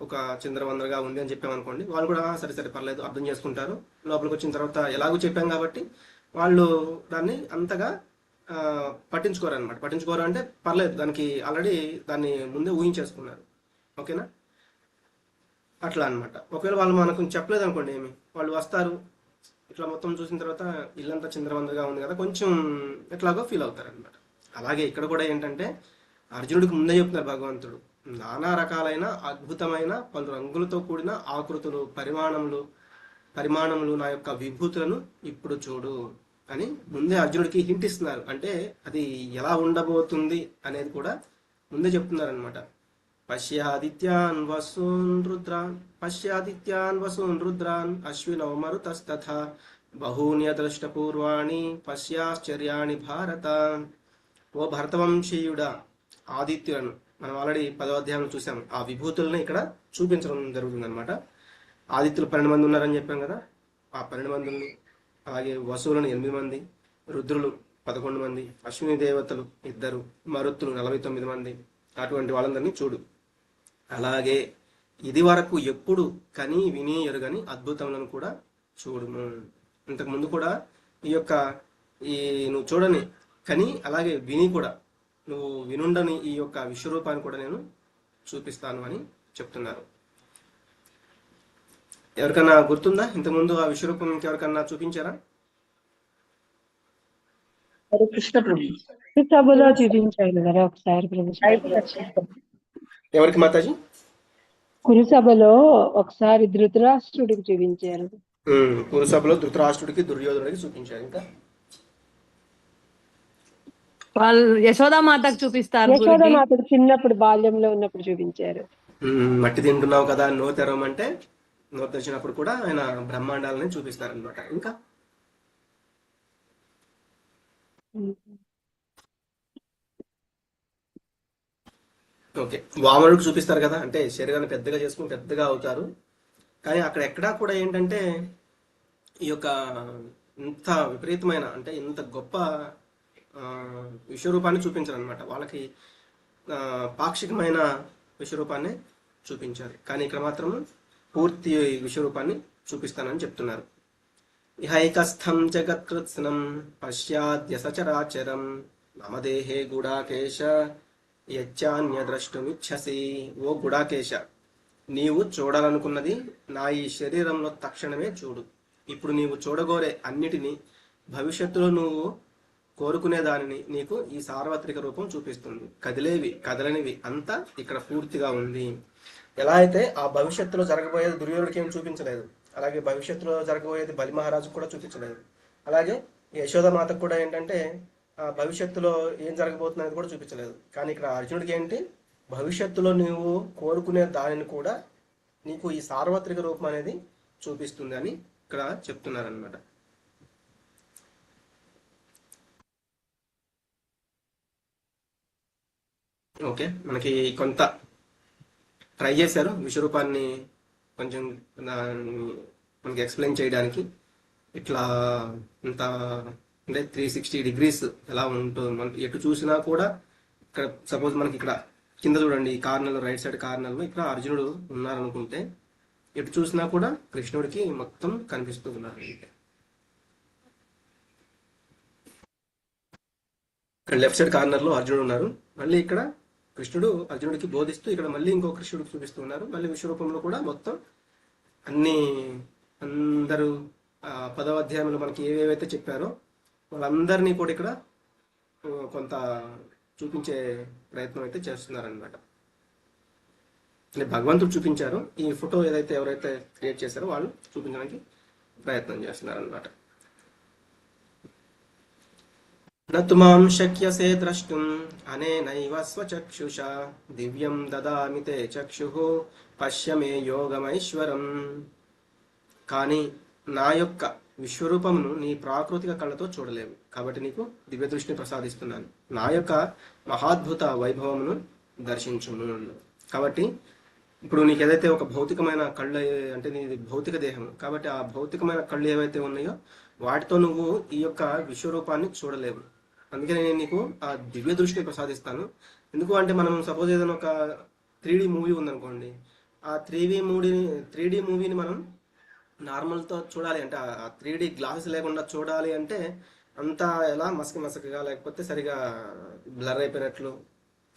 ఒక చిందరవందరగా ఉంది అని చెప్పామనుకోండి, వాళ్ళు కూడా సరే సరే పర్లేదు అర్థం చేసుకుంటారు. లోపలికి వచ్చిన తర్వాత ఎలాగో చెప్పాం కాబట్టి వాళ్ళు దాన్ని అంతగా పట్టించుకోరు అనమాట. పట్టించుకోరు అంటే పర్లేదు, దానికి ఆల్రెడీ దాన్ని ముందే ఊహించేసుకున్నారు. ఓకేనా? అట్లా అనమాట. ఒకవేళ వాళ్ళు మనకు చెప్పలేదు అనుకోండి, ఏమి వాళ్ళు వస్తారు, ఇట్లా మొత్తం చూసిన తర్వాత ఇల్లంతా చిందరవందరగా ఉంది కదా, కొంచెం ఎట్లాగో ఫీల్ అవుతారు అనమాట. అలాగే ఇక్కడ కూడా ఏంటంటే అర్జునుడికి ముందే చెప్తున్నారు భగవంతుడు, నానా రకాలైన అద్భుతమైన పలు రంగులతో కూడిన ఆకృతులు, పరిమాణములు నా యొక్క విభూతులను ఇప్పుడు చూడు అని ముందే అర్జునుడికి హింట్ ఇస్తున్నారు. అంటే అది ఎలా ఉండబోతుంది అనేది కూడా ముందే చెప్తున్నారు అనమాట. పశ్యాదిత్యాన్ వసూన్ రుద్రాన్ అశ్వినౌ మరుతస్తథా బహూన్యదృష్టపూర్వాణి పశ్యాశ్చర్యాణి భారత. ఓ భరతవంశీయుడ, ఆదిత్యులను మనం ఆల్రెడీ 10వ అధ్యాయంలో చూసాము. ఆ విభూతులను ఇక్కడ చూపించడం జరుగుతుంది అనమాట. ఆదిత్యులు 12 మంది ఉన్నారని చెప్పాం కదా, ఆ 12 మందిని, అలాగే వసువులను 8 మంది, రుద్రులు 11 మంది, అశ్విని దేవతలు 2, మరుత్తులు 49 మంది, అటువంటి వాళ్ళందరినీ చూడు. అలాగే ఇది వరకు ఎప్పుడు కని విని ఎరుగని అద్భుతములను కూడా చూడుము. ఇంతకు ముందు కూడా నువ్వు చూడని కని అలాగే విని కూడా, నువ్వు వినుండని ఈ యొక్క విశ్వరూపాన్ని కూడా నేను చూపిస్తాను అని చెప్తున్నారు. ఎవరికన్నా గుర్తుందా ఇంతకుముందు ఆ విశ్వరూపం ఇంకెవరికన్నా చూపించారా? కృష్ణ ప్రభు సభలో చూపించారు కదా ఒకసారి ప్రభు. ఎవరికి మాతాజీ? కురుసభలో ఒకసారి ధృతరాష్ట్రుడికి చూపించారు. కురుసభలో ధృతరాష్ట్రుడికి, దుర్యోధనుడికి చూపించారు. ఇంకా వాళ్ళు యశోదామాతకు చూపిస్తారు. యశోదామాతకు చిన్నప్పుడు బాల్యంలో ఉన్నప్పుడు చూపించారు. మట్టి తింటున్నావు కదా నోరు తెరవమంటే నోరు తెరిచినప్పుడు కూడా ఆయన బ్రహ్మాండాలని చూపిస్తారనమాట. ఇంకా ఓకే, వామనుడికి చూపిస్తారు కదా, అంటే శరీరాన్ని పెద్దగా చేసుకుని పెద్దగా అవుతారు, కానీ అక్కడ ఎక్కడా కూడా ఏంటంటే ఈ యొక్క ఇంత విపరీతమైన అంటే ఇంత గొప్ప ఆ, విశ్వరూపాన్ని చూపించారు అనమాట. వాళ్ళకి పాక్షికమైన విశ్వరూపాన్ని చూపించారు, కానీ ఇక్కడ మాత్రం పూర్తి విశ్వరూపాన్ని చూపిస్తానని చెప్తున్నారు. ఇహైకస్థం జగత్కృత్స్నం పశ్చాద్య సచరాచరం మమ దేహే గుడాకేశ యచ్చాన్య ద్రష్టుమిచ్చసి. ఓ గుడాకేశ, నీవు చూడాలనుకున్నది నా ఈ శరీరంలో తక్షణమే చూడు. ఇప్పుడు నీవు చూడగోరే అన్నిటినీ భవిష్యత్తులో నువ్వు కోరుకునే దానిని నీకు ఈ సార్వత్రిక రూపం చూపిస్తుంది. కదిలేవి కదలనివి అంతా ఇక్కడ పూర్తిగా ఉంది. ఎలా అయితే ఆ భవిష్యత్తులో జరగబోయేది దుర్యోధనుడికి ఏం చూపించలేదు, అలాగే భవిష్యత్తులో జరగబోయేది బలి మహారాజుకు కూడా చూపించలేదు. అలాగే యశోదమాతకు కూడా ఏంటంటే ఆ భవిష్యత్తులో ఏం జరగబోతుంది అనేది కూడా చూపించలేదు. కానీ ఇక్కడ అర్జునుడికి ఏంటి, భవిష్యత్తులో నువ్వు కోరుకునే దానిని కూడా నీకు ఈ సార్వత్రిక రూపం అనేది చూపిస్తుంది అని ఇక్కడ చెప్తున్నారనమాట. ఓకే, మనకి కొంత ట్రై చేశారు విశ్వరూపాన్ని కొంచెం మనకి ఎక్స్ప్లెయిన్ చేయడానికి. ఇట్లా ఇంత అంటే 360 డిగ్రీస్ ఎలా ఉంటుంది, మనకి ఎటు చూసినా కూడా ఇక్కడ సపోజ్ మనకి ఇక్కడ కింద చూడండి, ఈ కార్నర్ రైట్ సైడ్ కార్నర్లో ఇక్కడ అర్జునుడు ఉన్నారనుకుంటే ఎటు చూసినా కూడా కృష్ణుడికి మొత్తం కనిపిస్తూ ఉన్నారు. ఇక్కడ లెఫ్ట్ సైడ్ కార్నర్లో అర్జునుడు ఉన్నారు, మళ్ళీ ఇక్కడ కృష్ణుడు అర్జునుడికి బోధిస్తూ ఇక్కడ మళ్ళీ ఇంకో కృష్ణుడికి చూపిస్తూ ఉన్నారు. మళ్ళీ విశ్వరూపంలో కూడా మొత్తం అన్ని అందరూ 10వ అధ్యాయంలో మనకి ఏవేవైతే చెప్పారో వాళ్ళందరినీ కూడా ఇక్కడ కొంత చూపించే ప్రయత్నం అయితే చేస్తున్నారనమాట. అంటే భగవంతుడు చూపించారు, ఈ ఫోటో ఏదైతే ఎవరైతే క్రియేట్ చేశారో వాళ్ళు చూపించడానికి ప్రయత్నం చేస్తున్నారనమాట. నతు మాం శక్యసే ద్రష్టుం అనేనైవ స్వచక్షుషా దివ్యం దదామి తే చక్షుః పశ్య మే యోగమైశ్వరం. కానీ నా యొక్క విశ్వరూపమును నీ ప్రాకృతిక కళ్ళతో చూడలేవు, కాబట్టి నీకు దివ్య దృష్టిని ప్రసాదిస్తున్నాను. నా యొక్క మహాద్భుత వైభవమును దర్శించుము. కాబట్టి ఇప్పుడు నీకు ఏదైతే ఒక భౌతికమైన కళ్ళు అంటే నీది భౌతిక దేహం, కాబట్టి ఆ భౌతికమైన కళ్ళు ఏవైతే ఉన్నాయో వాటితో నువ్వు ఈ యొక్క విశ్వరూపాన్ని చూడలేవు. అందుకే నేను నీకు ఆ దివ్య దృష్టిని ప్రసాదిస్తాను. ఎందుకు అంటే మనం సపోజ్ ఏదైనా ఒక 3D మూవీ ఉందనుకోండి, ఆ 3D మూవీని మనం నార్మల్తో చూడాలి అంటే ఆ 3D గ్లాసెస్ లేకుండా చూడాలి అంటే అంతా ఎలా మసకగా లేకపోతే సరిగా బ్లర్ అయిపోయినట్లు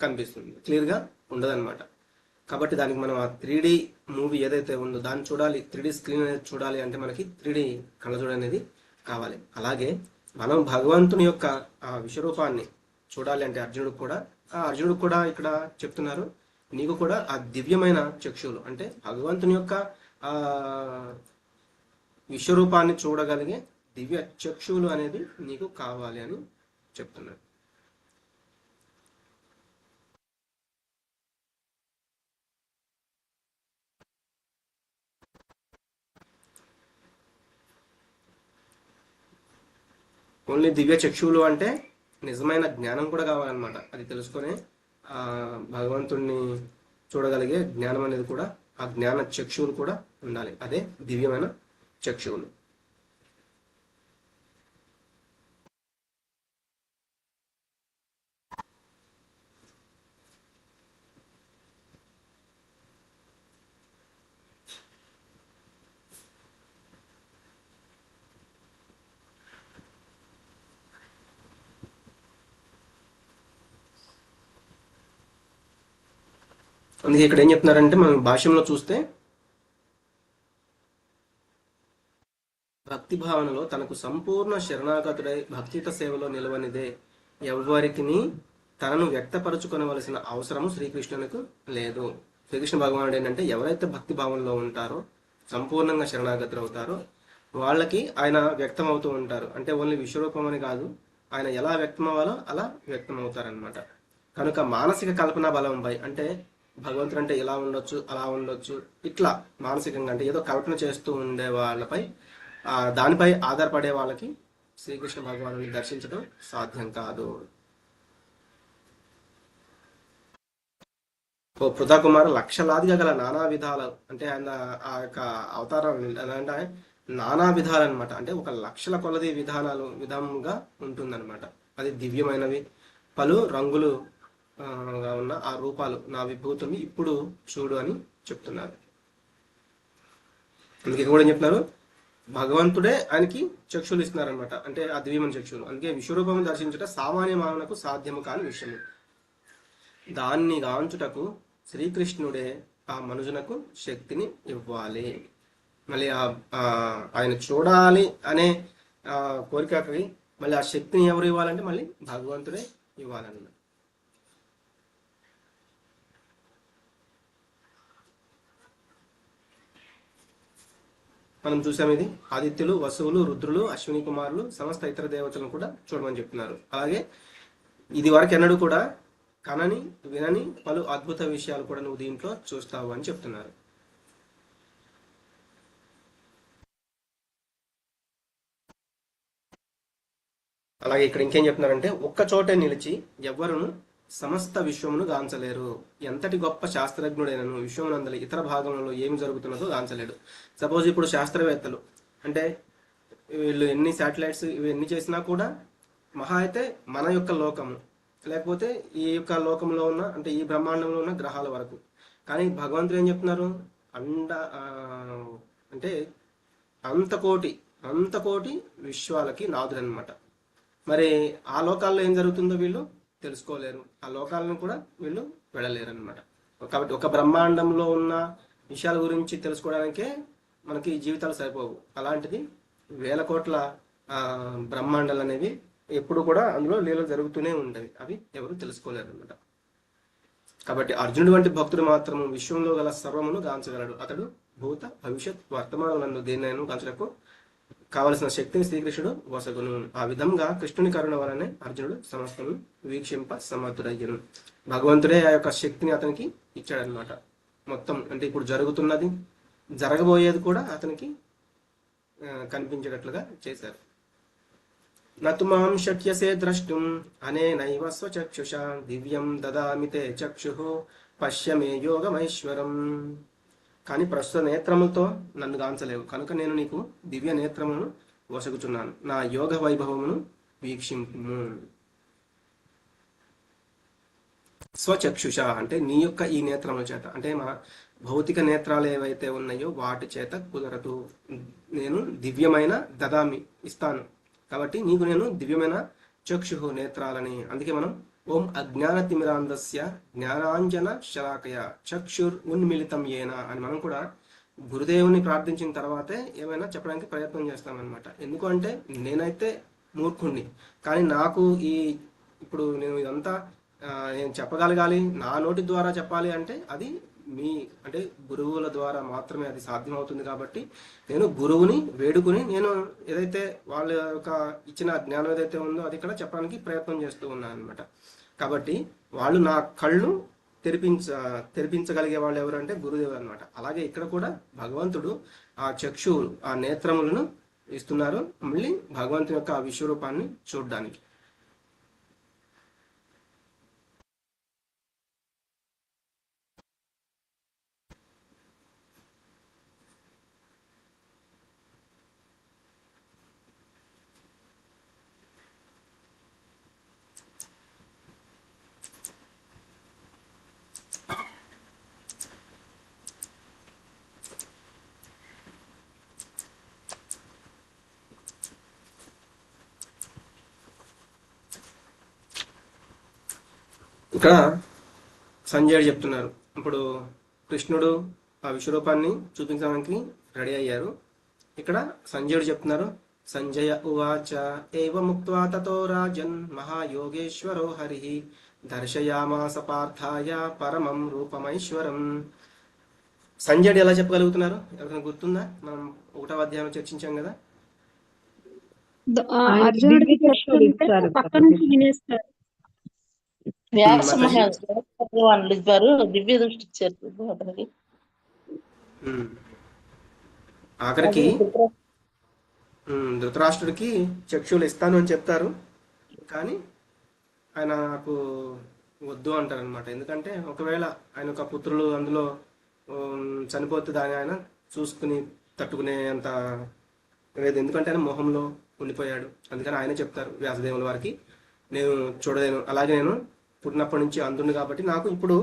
కనిపిస్తుంది, క్లియర్గా ఉండదన్నమాట. కాబట్టి దానికి మనం ఆ 3D మూవీ ఏదైతే ఉందో దాన్ని చూడాలి, 3D స్క్రీన్ అనేది చూడాలి అంటే మనకి 3D కళ్ళజోడు అనేది కావాలి. అలాగే మనం భగవంతుని యొక్క ఆ విశ్వరూపాన్ని చూడాలి అంటే అర్జునుడు కూడా ఇక్కడ చెప్తున్నారు, నీకు కూడా ఆ దివ్యమైన చక్షువులు అంటే భగవంతుని యొక్క ఆ విశ్వరూపాన్ని చూడగలిగే దివ్య చక్షువులు అనేది నీకు కావాలి అని చెప్తున్నారు. ఓన్లీ దివ్య చక్షువులు అంటే నిజమైన జ్ఞానం కూడా కావాలన్నమాట. అది తెలుసుకొని ఆ భగవంతుణ్ణి చూడగలిగే జ్ఞానం అనేది కూడా, ఆ జ్ఞాన చక్షువులు కూడా ఉండాలి. అదే దివ్యమైన చక్షువులు. అందుకే ఇక్కడ ఏం చెప్తున్నారంటే మనం భాష్యంలో చూస్తే భక్తి భావనలో తనకు సంపూర్ణ శరణాగతుడై భక్తిత సేవలో నిలవనిదే ఎవరికి తనను వ్యక్తపరచుకొనవలసిన అవసరము శ్రీకృష్ణునికి లేదు. శ్రీకృష్ణ భగవానుడు ఏంటంటే ఎవరైతే భక్తి భావనలో ఉంటారో సంపూర్ణంగా శరణాగతులు అవుతారో వాళ్ళకి ఆయన వ్యక్తం అవుతూ ఉంటారు. అంటే ఓన్లీ విశ్వరూపం అని కాదు, ఆయన ఎలా వ్యక్తం అవ్వాలో అలా వ్యక్తం అవుతారనమాట. కనుక మానసిక కల్పన బలంపై అంటే భగవంతుడు అంటే ఇలా ఉండొచ్చు అలా ఉండొచ్చు ఇట్లా మానసికంగా అంటే ఏదో కల్పన చేస్తూ ఉండే వాళ్ళపై దానిపై ఆధారపడే వాళ్ళకి శ్రీకృష్ణ భగవానుని దర్శించడం సాధ్యం కాదు. ఓ పృథా కుమార లక్షలాదిగా గల నానా విధాలు అంటే ఆయన ఆ యొక్క అవతారం ఎలా అంటే నానా విధాలు అనమాట. అంటే ఒక లక్షల కొలది విధంగా ఉంటుందన్నమాట. అది దివ్యమైనవి పలు రంగులు గా ఉన్న ఆ రూపాలు నా విభూతుల్ని ఇప్పుడు చూడు అని చెప్తున్నారు. అందుకే ఇక్కడ కూడా ఏం చెప్తున్నారు, భగవంతుడే ఆయనకి చక్షులు ఇస్తున్నారనమాట. అంటే ఆ దివ్యమైన చక్షులు. అందుకే విశ్వరూపం దర్శించుట సామాన్య మానవులకు సాధ్యము కాని విషయము. దాన్ని గాంచుటకు శ్రీకృష్ణుడే ఆ మనుజునకు శక్తిని ఇవ్వాలి. మళ్ళీ ఆయన చూడాలి అనే కోరికకి మళ్ళీ ఆ శక్తిని ఎవరు ఇవ్వాలంటే మళ్ళీ భగవంతుడే ఇవ్వాలన్నమాట. మనం చూసాం ఇది ఆదిత్యులు, వసువులు, రుద్రులు, అశ్విని కుమారులు, సమస్త ఇతర దేవతలను కూడా చూడమని చెప్తున్నారు. అలాగే ఇది వరకు ఎన్నడూ కూడా కనని వినని పలు అద్భుత విషయాలు కూడా నువ్వు దీంట్లో చూస్తావు అని చెప్తున్నారు. అలాగే ఇక్కడ ఇంకేం చెప్తున్నారంటే ఒక్క చోటే నిలిచి ఎవ్వరును సమస్త విశ్వమును గాంచలేరు. ఎంతటి గొప్ప శాస్త్రజ్ఞుడైనను విశ్వమునందలి ఇతర భాగంలో ఏమి జరుగుతున్నదో గాంచలేడు. సపోజ్ ఇప్పుడు శాస్త్రవేత్తలు అంటే వీళ్ళు ఎన్ని శాటిలైట్స్ ఇవి ఎన్ని చేసినా కూడా మహా అయితే మన యొక్క లోకము లేకపోతే ఈ యొక్క లోకంలో ఉన్న అంటే ఈ బ్రహ్మాండంలో ఉన్న గ్రహాల వరకు. కానీ భగవంతుడు ఏం చెప్తున్నారు, అంటే అంత కోటి విశ్వాలకి నాదుడు అనమాట. మరి ఆ లోకాల్లో ఏం జరుగుతుందో వీళ్ళు తెలుసుకోలేరు, ఆ లోకాలను కూడా వీళ్ళు వెళ్ళలేరు అనమాట. కాబట్టి ఒక బ్రహ్మాండంలో ఉన్న విషయాల గురించి తెలుసుకోవడానికే మనకి జీవితాలు సరిపోవు. అలాంటిది వేల కోట్ల బ్రహ్మాండాలు అనేవి ఎప్పుడు కూడా అందులో లీలలు జరుగుతూనే ఉండేవి, అవి ఎవరు తెలుసుకోలేరు అనమాట. కాబట్టి అర్జునుడు వంటి భక్తుడు మాత్రం విశ్వంలో గల సర్వమును గాంచగలడు. అతడు భూత భవిష్యత్ వర్తమానంలో దేన్నైనా గాంచలకు కావలసిన శక్తిని శ్రీకృష్ణుడు వసగును. ఆ విధంగా కృష్ణుని కరుణ వలనే అర్జునుడు సమస్తము వీక్షింప సమర్థుడయ్యను. భగవంతుడే ఆ యొక్క శక్తిని అతనికి ఇచ్చాడనమాట. మొత్తం అంటే ఇప్పుడు జరుగుతున్నది జరగబోయేది కూడా అతనికి కనిపించేటట్లుగా చేశారు. నతుమాం శక్యసే ద్రష్టుం అనేనైవ స్వచక్షుషా దివ్యం దదామి తే చక్షుః పశ్యమే యోగమైశ్వరం. కానీ ప్రస్తుత నేత్రములతో నన్ను గాంచలేవు, కనుక నేను నీకు దివ్య నేత్రమును వసగుచున్నాను. నా యోగ వైభవమును వీక్షింపుము. స్వచక్షుష అంటే నీ యొక్క ఈ నేత్రముల చేత, అంటే మా భౌతిక నేత్రాలు ఏవైతే ఉన్నాయో వాటి చేత కుదరదు. నేను దివ్యమైన దదామి ఇస్తాను, కాబట్టి నీకు నేను దివ్యమైన చక్షు నేత్రాలని. అందుకే మనం ఓం అజ్ఞాన తిమిరాంధస్య జ్ఞానాంజన శలాకయ చక్షుర్ ఉన్మిళితం ఏన అని మనం కూడా గురుదేవుని ప్రార్థించిన తర్వాతే ఏమైనా చెప్పడానికి ప్రయత్నం చేస్తామన్నమాట. ఎందుకు అంటే నేనైతే మూర్ఖుణ్ణి, కానీ నాకు ఇప్పుడు నేను ఇదంతా నేను చెప్పగలగాలి, నా నోటి ద్వారా చెప్పాలి అంటే అది అంటే గురువుల ద్వారా మాత్రమే అది సాధ్యమవుతుంది. కాబట్టి నేను గురువుని వేడుకుని నేను ఏదైతే వాళ్ళ యొక్క ఇచ్చిన జ్ఞానం ఏదైతే ఉందో అది ఇక్కడ చెప్పడానికి ప్రయత్నం చేస్తూ ఉన్నాను అనమాట. కాబట్టి వాళ్ళు నా కళ్ళు తెరిపించగలిగే వాళ్ళు ఎవరు అంటే గురుదేవులు అనమాట. అలాగే ఇక్కడ కూడా భగవంతుడు ఆ చక్షువులు ఆ నేత్రములను ఇస్తున్నారు మళ్ళీ భగవంతుని యొక్క ఆ విశ్వరూపాన్ని చూడడానికి. ఇక్కడ సంజయుడు చెప్తున్నారు, ఇప్పుడు కృష్ణుడు ఆ విశ్వరూపాన్ని చూపించడానికి రెడీ అయ్యారు. ఇక్కడ సంజయుడు చెప్తున్నారు, సంజయ ఉవాచ ఏవ ముక్త్వా తతో రాజన్ మహాయోగేశ్వరో హరిః దర్శయామాస పార్థాయ పరమం రూపమైశ్వరం. సంజయుడు ఎలా చెప్పగలుగుతున్నారు ఎవరికైనా గుర్తుందా? మనం 1వ అధ్యాయంలో చర్చించాం కదా. అర్జునుడికి చెప్తుంటే పక్క నుంచి వినేస్తారు. వ్యాస మహర్షి ఇద్దరు దివ్య దృష్టి ఇచ్చారు అతనికి. ఆఖరికి ధృతరాష్ట్రుడికి చక్షులు ఇస్తాను అని చెప్తారు, కానీ ఆయన నాకు వద్దు అంటారనమాట. ఎందుకంటే ఒకవేళ ఆయన యొక్క పుత్రులు అందులో చనిపోతే దాన్ని ఆయన చూసుకుని తట్టుకునే అంత లేదు, ఎందుకంటే ఆయన మొహంలో ఉండిపోయాడు. అందుకని ఆయనే చెప్తారు వ్యాసదేవుల వారికి, నేను చూడలేను, అలాగే నేను పుట్టినప్పటి నుంచి అందుంది కాబట్టి నాకు ఇప్పుడు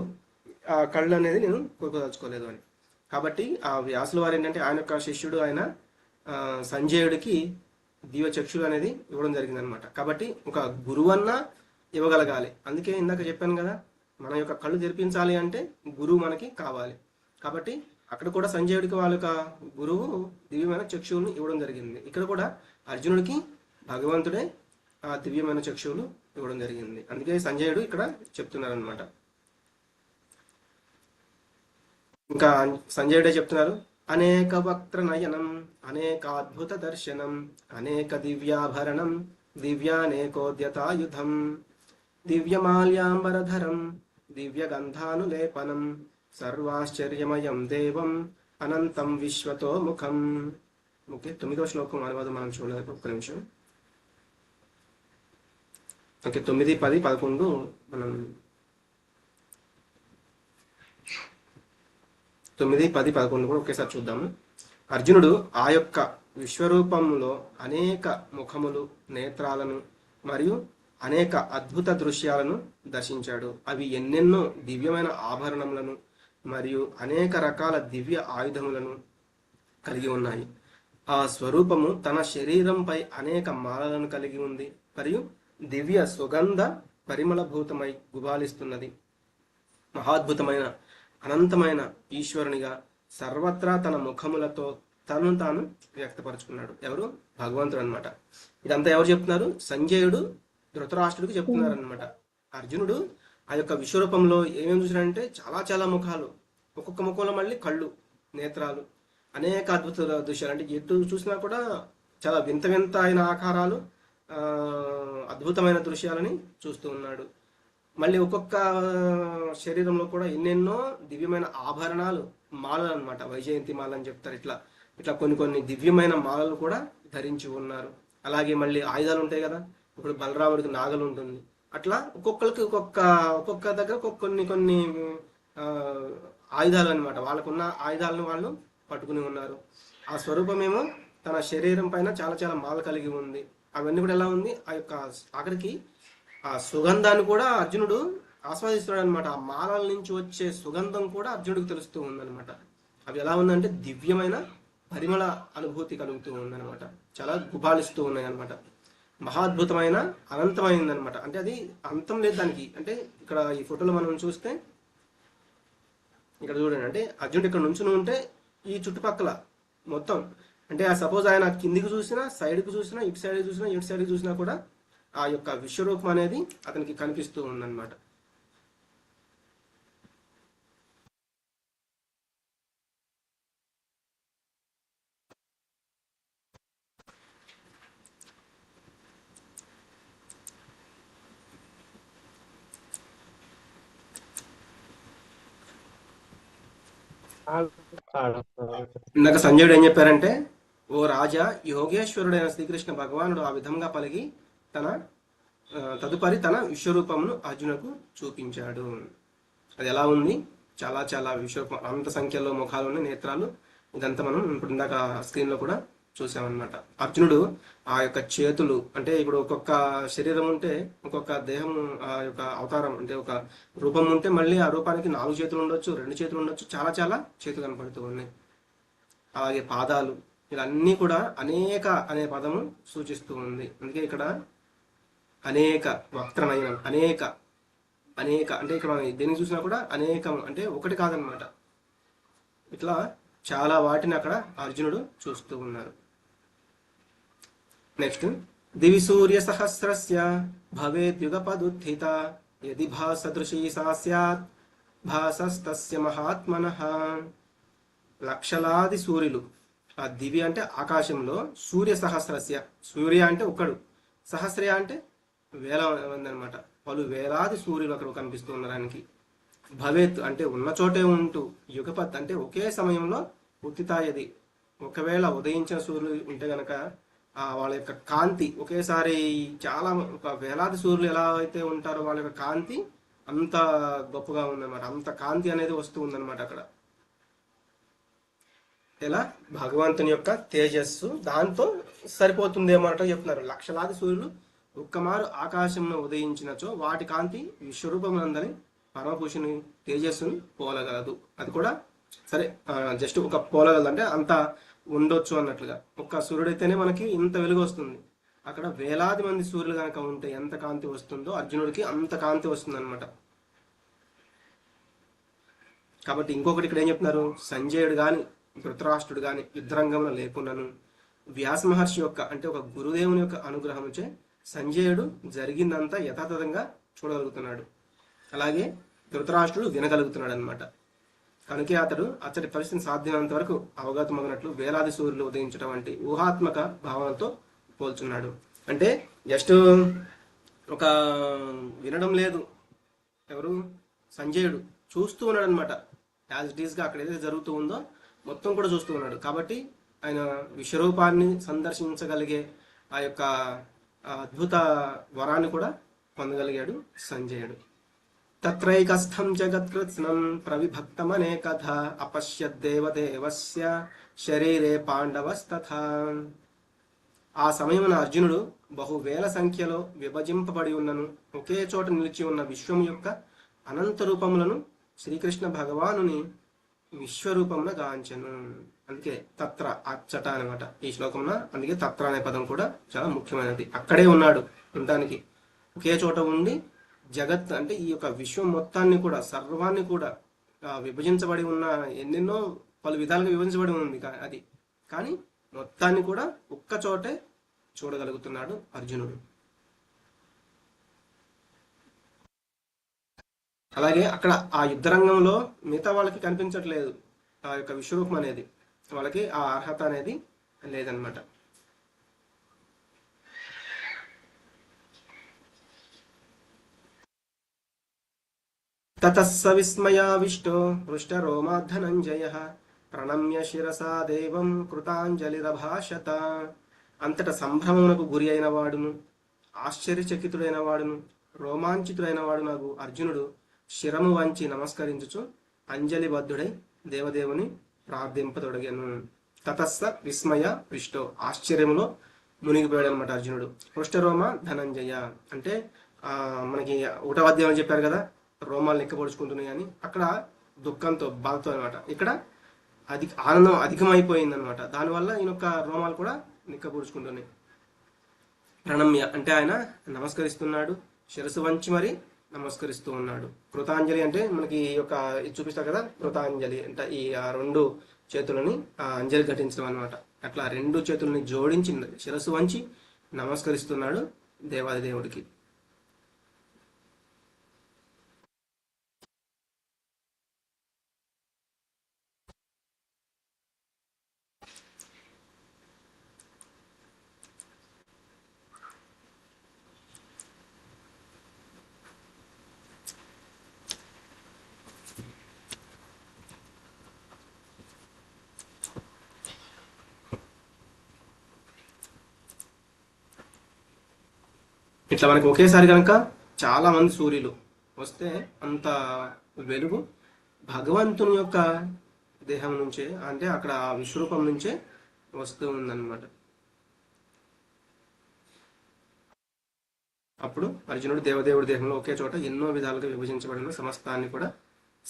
ఆ కళ్ళు అనేది నేను కోరుకోదలుచుకోలేదు అని. కాబట్టి ఆ వ్యాసుల వారు ఏంటంటే ఆయన యొక్క శిష్యుడు ఆయన సంజయుడికి దివ్య చక్షులు అనేది ఇవ్వడం జరిగిందనమాట. కాబట్టి ఒక గురువన్నా ఇవ్వగలగాలి. అందుకే ఇందాక చెప్పాను కదా, మన యొక్క కళ్ళు తెరిపించాలి అంటే గురువు మనకి కావాలి. కాబట్టి అక్కడ కూడా సంజయుడికి వాళ్ళ యొక్క గురువు దివ్యమైన చక్షువులను ఇవ్వడం జరిగింది. ఇక్కడ కూడా అర్జునుడికి భగవంతుడే ఆ దివ్యమైన చక్షువులు ఇవ్వడం జరిగింది. అందుకే సంజయుడు ఇక్కడ చెప్తున్నారనమాట. ఇంకా సంజయుడే చెప్తున్నారు, అనేక వక్త్ర నయనం అనేక అద్భుత దర్శనం అనేక దివ్యాభరణం దివ్యానేకోద్యతాయుధం దివ్యమాల్యాంబరధరం దివ్యగంధానులేపనం సర్వాశ్చర్యమయం దేవం అనంతం విశ్వతో ముఖం. ఓకే, 9వ శ్లోకం అనువాదం మనం చూడలేదు, ఒక్క నిమిషం. ఓకే, 9, 10, 11 మనం 9, 10, 11 కూడా ఒకేసారి చూద్దాము. అర్జునుడు ఆ యొక్క విశ్వరూపంలో అనేక ముఖములు, నేత్రాలను మరియు అనేక అద్భుత దృశ్యాలను దర్శించాడు. అవి ఎన్నెన్నో దివ్యమైన ఆభరణములను మరియు అనేక రకాల దివ్య ఆయుధములను కలిగి ఉన్నాయి. ఆ స్వరూపము తన శరీరంపై అనేక మాలలను కలిగి ఉంది మరియు దివ్య సుగంధ పరిమళభూతమై గుబాలిస్తున్నది. మహాద్భుతమైన అనంతమైన ఈశ్వరునిగా సర్వత్రా తన ముఖములతో తను తాను వ్యక్తపరుచుకున్నాడు. ఎవరు? భగవంతుడు అనమాట. ఇదంతా ఎవరు చెప్తున్నారు? సంజయుడు ధృతరాష్ట్రుడికి చెప్తున్నారు అనమాట. అర్జునుడు ఆ యొక్క విశ్వరూపంలో ఏమేమి చూసినాడంటే చాలా చాలా ముఖాలు, ఒక్కొక్క ముఖంలో మళ్ళీ కళ్ళు, నేత్రాలు, అనేక అద్భుత దృశ్యాలు. అంటే ఎటు చూసినా కూడా చాలా వింత వింత అయిన ఆకారాలు, అద్భుతమైన దృశ్యాలని చూస్తూ ఉన్నాడు. మళ్ళీ ఒక్కొక్క శరీరంలో కూడా ఎన్నెన్నో దివ్యమైన ఆభరణాలు, మాలలు అనమాట, వైజయంతి మాల అని చెప్తారు. ఇట్లా ఇట్లా కొన్ని కొన్ని దివ్యమైన మాలలు కూడా ధరించి ఉన్నారు. అలాగే మళ్ళీ ఆయుధాలు ఉంటాయి కదా, ఇప్పుడు బలరాముడికి నాగలు ఉంటుంది. అట్లా ఒక్కొక్కరికి ఒక్కొక్క దగ్గర కొన్ని కొన్ని ఆయుధాలు అనమాట, వాళ్ళకున్న ఆయుధాలను వాళ్ళు పట్టుకుని ఉన్నారు. ఆ స్వరూపమేమో తన శరీరం పైన చాలా చాలా మాల కలిగి ఉంది. అవన్నీ కూడా ఎలా ఉంది, ఆ యొక్క ఆఖరికి ఆ సుగంధాన్ని కూడా అర్జునుడు ఆస్వాదిస్తున్నాడు అనమాట. ఆ మాలల నుంచి వచ్చే సుగంధం కూడా అర్జునుడికి తెలుస్తూ ఉందనమాట. అవి ఎలా ఉందంటే దివ్యమైన పరిమళ అనుభూతి కలుగుతూ ఉందనమాట. చాలా గుబాలిస్తూ ఉన్నాయి అనమాట. మహాద్భుతమైన అనంతమైంది అనమాట. అంటే అది అంతం లేదు దానికి. అంటే ఇక్కడ ఈ ఫోటోలో మనం చూస్తే ఇక్కడ చూడండి, అంటే అర్జునుడు ఇక్కడ నుంచుని ఉంటే ఈ చుట్టుపక్కల మొత్తం, అంటే సపోజ్ ఆయన కిందికి చూసినా, సైడ్కి చూసినా, ఇటు సైడ్కి చూసినా, ఇటు సైడ్కి చూసినా కూడా ఆ యొక్క విశ్వరూపం అనేది అతనికి కనిపిస్తూ ఉందన్నమాట. ఇందాక సంజయుడు ఏం చెప్పారంటే, ఓ రాజా, యోగేశ్వరుడైన శ్రీకృష్ణ భగవానుడు ఆ విధంగా పలికి తదుపరి తన విశ్వరూపమును అర్జునకు చూపించాడు. అది ఎలా ఉంది? చాలా చాలా విశ్వరూపం, అనంత సంఖ్యలో ముఖాలు ఉన్న నేత్రాలు. ఇదంతా మనం ఇప్పుడు ఇందాక స్క్రీన్లో కూడా చూసామన్నమాట. అర్జునుడు ఆ యొక్క చేతులు, అంటే ఇప్పుడు ఒక్కొక్క శరీరం ఉంటే ఒక్కొక్క దేహం, ఆ యొక్క అవతారం అంటే ఒక రూపం ఉంటే మళ్ళీ ఆ రూపానికి 4 చేతులు ఉండొచ్చు, 2 చేతులు ఉండొచ్చు, చాలా చాలా చేతులు కనపడుతూ ఉన్నాయి. అలాగే పాదాలు, ఇవన్నీ కూడా అనేక అనే పదము సూచిస్తూ ఉంది. అందుకే ఇక్కడ అనేక వక్త్రనయనం, అనేక అనేక అంటే ఇక్కడ మనం దేనికి చూసినా కూడా అనేకం అంటే ఒకటి కాదనమాట. ఇట్లా చాలా వాటిని అక్కడ అర్జునుడు చూస్తూ ఉన్నారు. నెక్స్ట్, దివి సూర్య సహస్రస్య భవేద్యుగపదుత్థిత యది భాసదృశీ సా స్యాత్ భాసస్తస్య మహాత్మనః. లక్షలాది సూర్యులు, ఆ దివి అంటే ఆకాశంలో, సూర్య సహస్రస్య, సూర్య అంటే ఒకడు, సహస్రయ అంటే వేల మంది అనమాట. పలు వేలాది సూర్యులు అక్కడ కనిపిస్తూ ఉన్నారు ఆయనకి. భవేత్ అంటే ఉన్న చోటే ఉంటూ, యుగపత్ అంటే ఒకే సమయంలో, ఉత్తితాయది ఒకవేళ ఉదయించిన సూర్యులు ఉంటే గనక వాళ్ళ యొక్క కాంతి ఒకేసారి చాలా ఒక వేలాది సూర్యులు ఎలా అయితే ఉంటారో వాళ్ళ యొక్క కాంతి అంత గొప్పగా ఉందన్నమాట, అంత కాంతి అనేది వస్తూ ఉందన్నమాట అక్కడ. ఎలా భగవంతుని యొక్క తేజస్సు దాంతో సరిపోతుందేమో అన్నట్టు చెప్తున్నారు. లక్షలాది సూర్యులు ఒక్కమారు ఆకాశంలో ఉదయించినచో వాటి కాంతి విశ్వరూపమునందని పరమపురుషుని తేజస్సుని పోలగలదు. అది కూడా సరే, జస్ట్ ఒక పోలగలదు అంటే అంత ఉండొచ్చు అన్నట్లుగా. ఒక్క సూర్యుడైతేనే మనకి ఇంత వెలుగు వస్తుంది. అక్కడ వేలాది మంది సూర్యులు కనుక ఉంటే ఎంత కాంతి వస్తుందో అర్జునుడికి అంత కాంతి వస్తుంది అనమాట. కాబట్టి ఇంకొకటి ఇక్కడ ఏం చెప్తున్నారు, సంజయుడు కానీ ధృతరాష్ట్రుడు కానీ యుద్ధరంగంలో లేకున్నాను వ్యాస మహర్షి యొక్క అంటే ఒక గురుదేవుని యొక్క అనుగ్రహంచే సంజయుడు జరిగిందంతా యథాతథంగా చూడగలుగుతున్నాడు. అలాగే ధృతరాష్ట్రుడు వినగలుగుతున్నాడు అనమాట. కనుక అతడి పరిస్థితిని సాధ్యమైనంత వరకు అవగతమగినట్లు వేలాది సూర్యులు ఉదయించడం వంటి ఊహాత్మక భావనతో పోల్చున్నాడు. అంటే జస్ట్ ఒక వినడం లేదు, ఎవరు సంజయుడు చూస్తూ ఉన్నాడు అనమాట. యాజ్ ఇట్ ఈస్గా అక్కడ ఏదైతే జరుగుతూ ఉందో మొత్తం కూడా చూస్తూ ఉన్నాడు. కాబట్టి ఆయన విశ్వరూపాన్ని సందర్శించగలిగే ఆ యొక్క అద్భుత వరాన్ని కూడా పొందగలిగాడు సంజయుడు. తత్రైకస్థం జగత్కృత్స్నం ప్రవిభక్తమనే కథ అపశ్యద్దేవదేవస్య శరీరే పాండవస్తథా. ఆ సమయమున అర్జునుడు బహువేల సంఖ్యలో విభజింపబడి ఉన్నను ఒకే చోట నిలిచి ఉన్న విశ్వం యొక్క అనంత రూపములను శ్రీకృష్ణ భగవానుని విశ్వరూపంలో గాంచెను. అందుకే తత్ర అచ్చట అనమాట ఈ శ్లోకంలో. అందుకే తత్ర అనే పదం కూడా చాలా ముఖ్యమైనది. అక్కడే ఉన్నాడు ఉండటానికి, ఒకే చోట ఉండి జగత్ అంటే ఈ యొక్క విశ్వం మొత్తాన్ని కూడా సర్వాన్ని కూడా విభజించబడి ఉన్న ఎన్నెన్నో పలు విధాలుగా విభజించబడి ఉంది అది, కానీ మొత్తాన్ని కూడా ఒక్క చోటే చూడగలుగుతున్నాడు అర్జునుడు. అలాగే అక్కడ ఆ యుద్ధరంగంలో మిగతా వాళ్ళకి కనిపించట్లేదు ఆ యొక్క విశ్వరూపం అనేది, వాళ్ళకి ఆ అర్హత అనేది లేదనమాట. తతస్స విస్మయావిష్టో హృష్టరోమా ధనంజయః ప్రణమ్య శిరసా దేవం కృతాంజలిరభాషత. అంతట సంభ్రమమునకు గురి అయిన వాడును ఆశ్చర్యచకితుడైన వాడును రోమాంచితుడైన వాడు నాకు అర్జునుడు శిరము వంచి నమస్కరించుచు అంజలిబద్ధుడై దేవదేవుని ప్రార్థింపతొడగాను. తతస్స విస్మయ విష్టో ఆశ్చర్యంలో మునిగిపోయాడు అనమాట అర్జునుడు. హృష్టరోమ ధనంజయ అంటే మనకి ఒకటవ అధ్యాయం చెప్పారు కదా, రోమాలు లెక్కపొడుచుకుంటున్నాయి అని. అక్కడ దుఃఖంతో బాధతో అనమాట. ఇక్కడ ఆనందం అధికమైపోయింది అనమాట. దానివల్ల ఈయన యొక్క రోమాలు కూడా నిక్కపొడుచుకుంటున్నాయి. ప్రణమ్య అంటే ఆయన నమస్కరిస్తున్నాడు, శిరస్సు వంచి మరి నమస్కరిస్తూ ఉన్నాడు. కృతాంజలి అంటే మనకి ఒక ఇది చూపిస్తారు కదా, కృతాంజలి అంటే ఈ రెండు చేతులని అంజలి ఘటించడం అనమాట. అట్లా రెండు చేతులని జోడించి శిరస్సు వంచి నమస్కరిస్తున్నాడు దేవాది దేవుడికి. ఇట్లా మనకి ఒకేసారి కనుక చాలా మంది సూర్యులు వస్తే అంత వెలుగు భగవంతుని యొక్క దేహం నుంచే అంటే అక్కడ ఆ విశ్వరూపం నుంచే వస్తూ ఉందన్నమాట. అప్పుడు అర్జునుడు దేవదేవుడి దేహంలో ఒకే చోట ఎన్నో విధాలుగా విభజించబడిన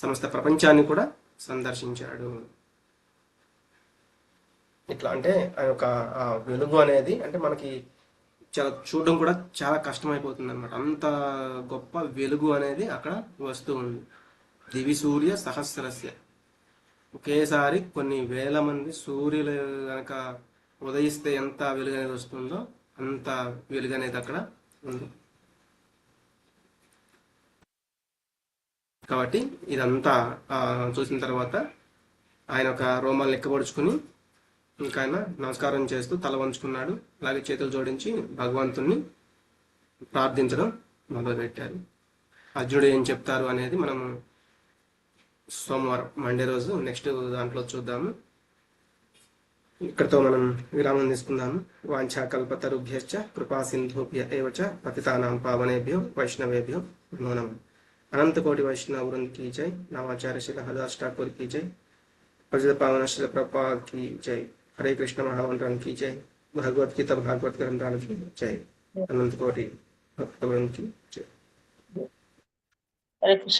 సమస్త ప్రపంచాన్ని కూడా సందర్శించాడు. ఇట్లా అంటే ఆ యొక్క వెలుగు అనేది అంటే మనకి చాలా చూడడం కూడా చాలా కష్టమైపోతుంది అనమాట. అంత గొప్ప వెలుగు అనేది అక్కడ వస్తూ ఉంది. దివి సూర్య సహస్రస్య ఒకేసారి కొన్ని వేల మంది సూర్యులు కనుక ఉదయిస్తే ఎంత వెలుగు అనేది వస్తుందో అంత వెలుగు అనేది అక్కడ ఉంది. కాబట్టి ఇదంతా చూసిన తర్వాత ఆయన ఒక రోమాలు లెక్కపరుచుకుని ఇంకా ఆయన నమస్కారం చేస్తూ తల వంచుకున్నాడు. అలాగే చేతులు జోడించి భగవంతుణ్ణి ప్రార్థించడం మొదలుపెట్టారు. అర్జునుడు ఏం చెప్తారు అనేది మనము సోమవారం మండే రోజు నెక్స్ట్ దాంట్లో చూద్దాము. ఇక్కడితో మనం విరామం తీసుకుందాము. వాంఛాకల్పతరుభ్యశ్చ కృపా సింధుభ్య ఏవ చ పతితానాం పావనేభ్యో వైష్ణవేభ్యో నమో నమః. अनंत कोटि वैष्णव वृंद की जय। नवाचार्य श्री हरदास ठाकुर की जय। प्रसिद्ध पावन श्री प्रभुपाद की जय। हरे कृष्ण महामंत्र की जय। भगवत गीता भागवत ग्रंथाल की जय। अनंत कोटि भक्त वृंद की जय। हरे कृष्ण।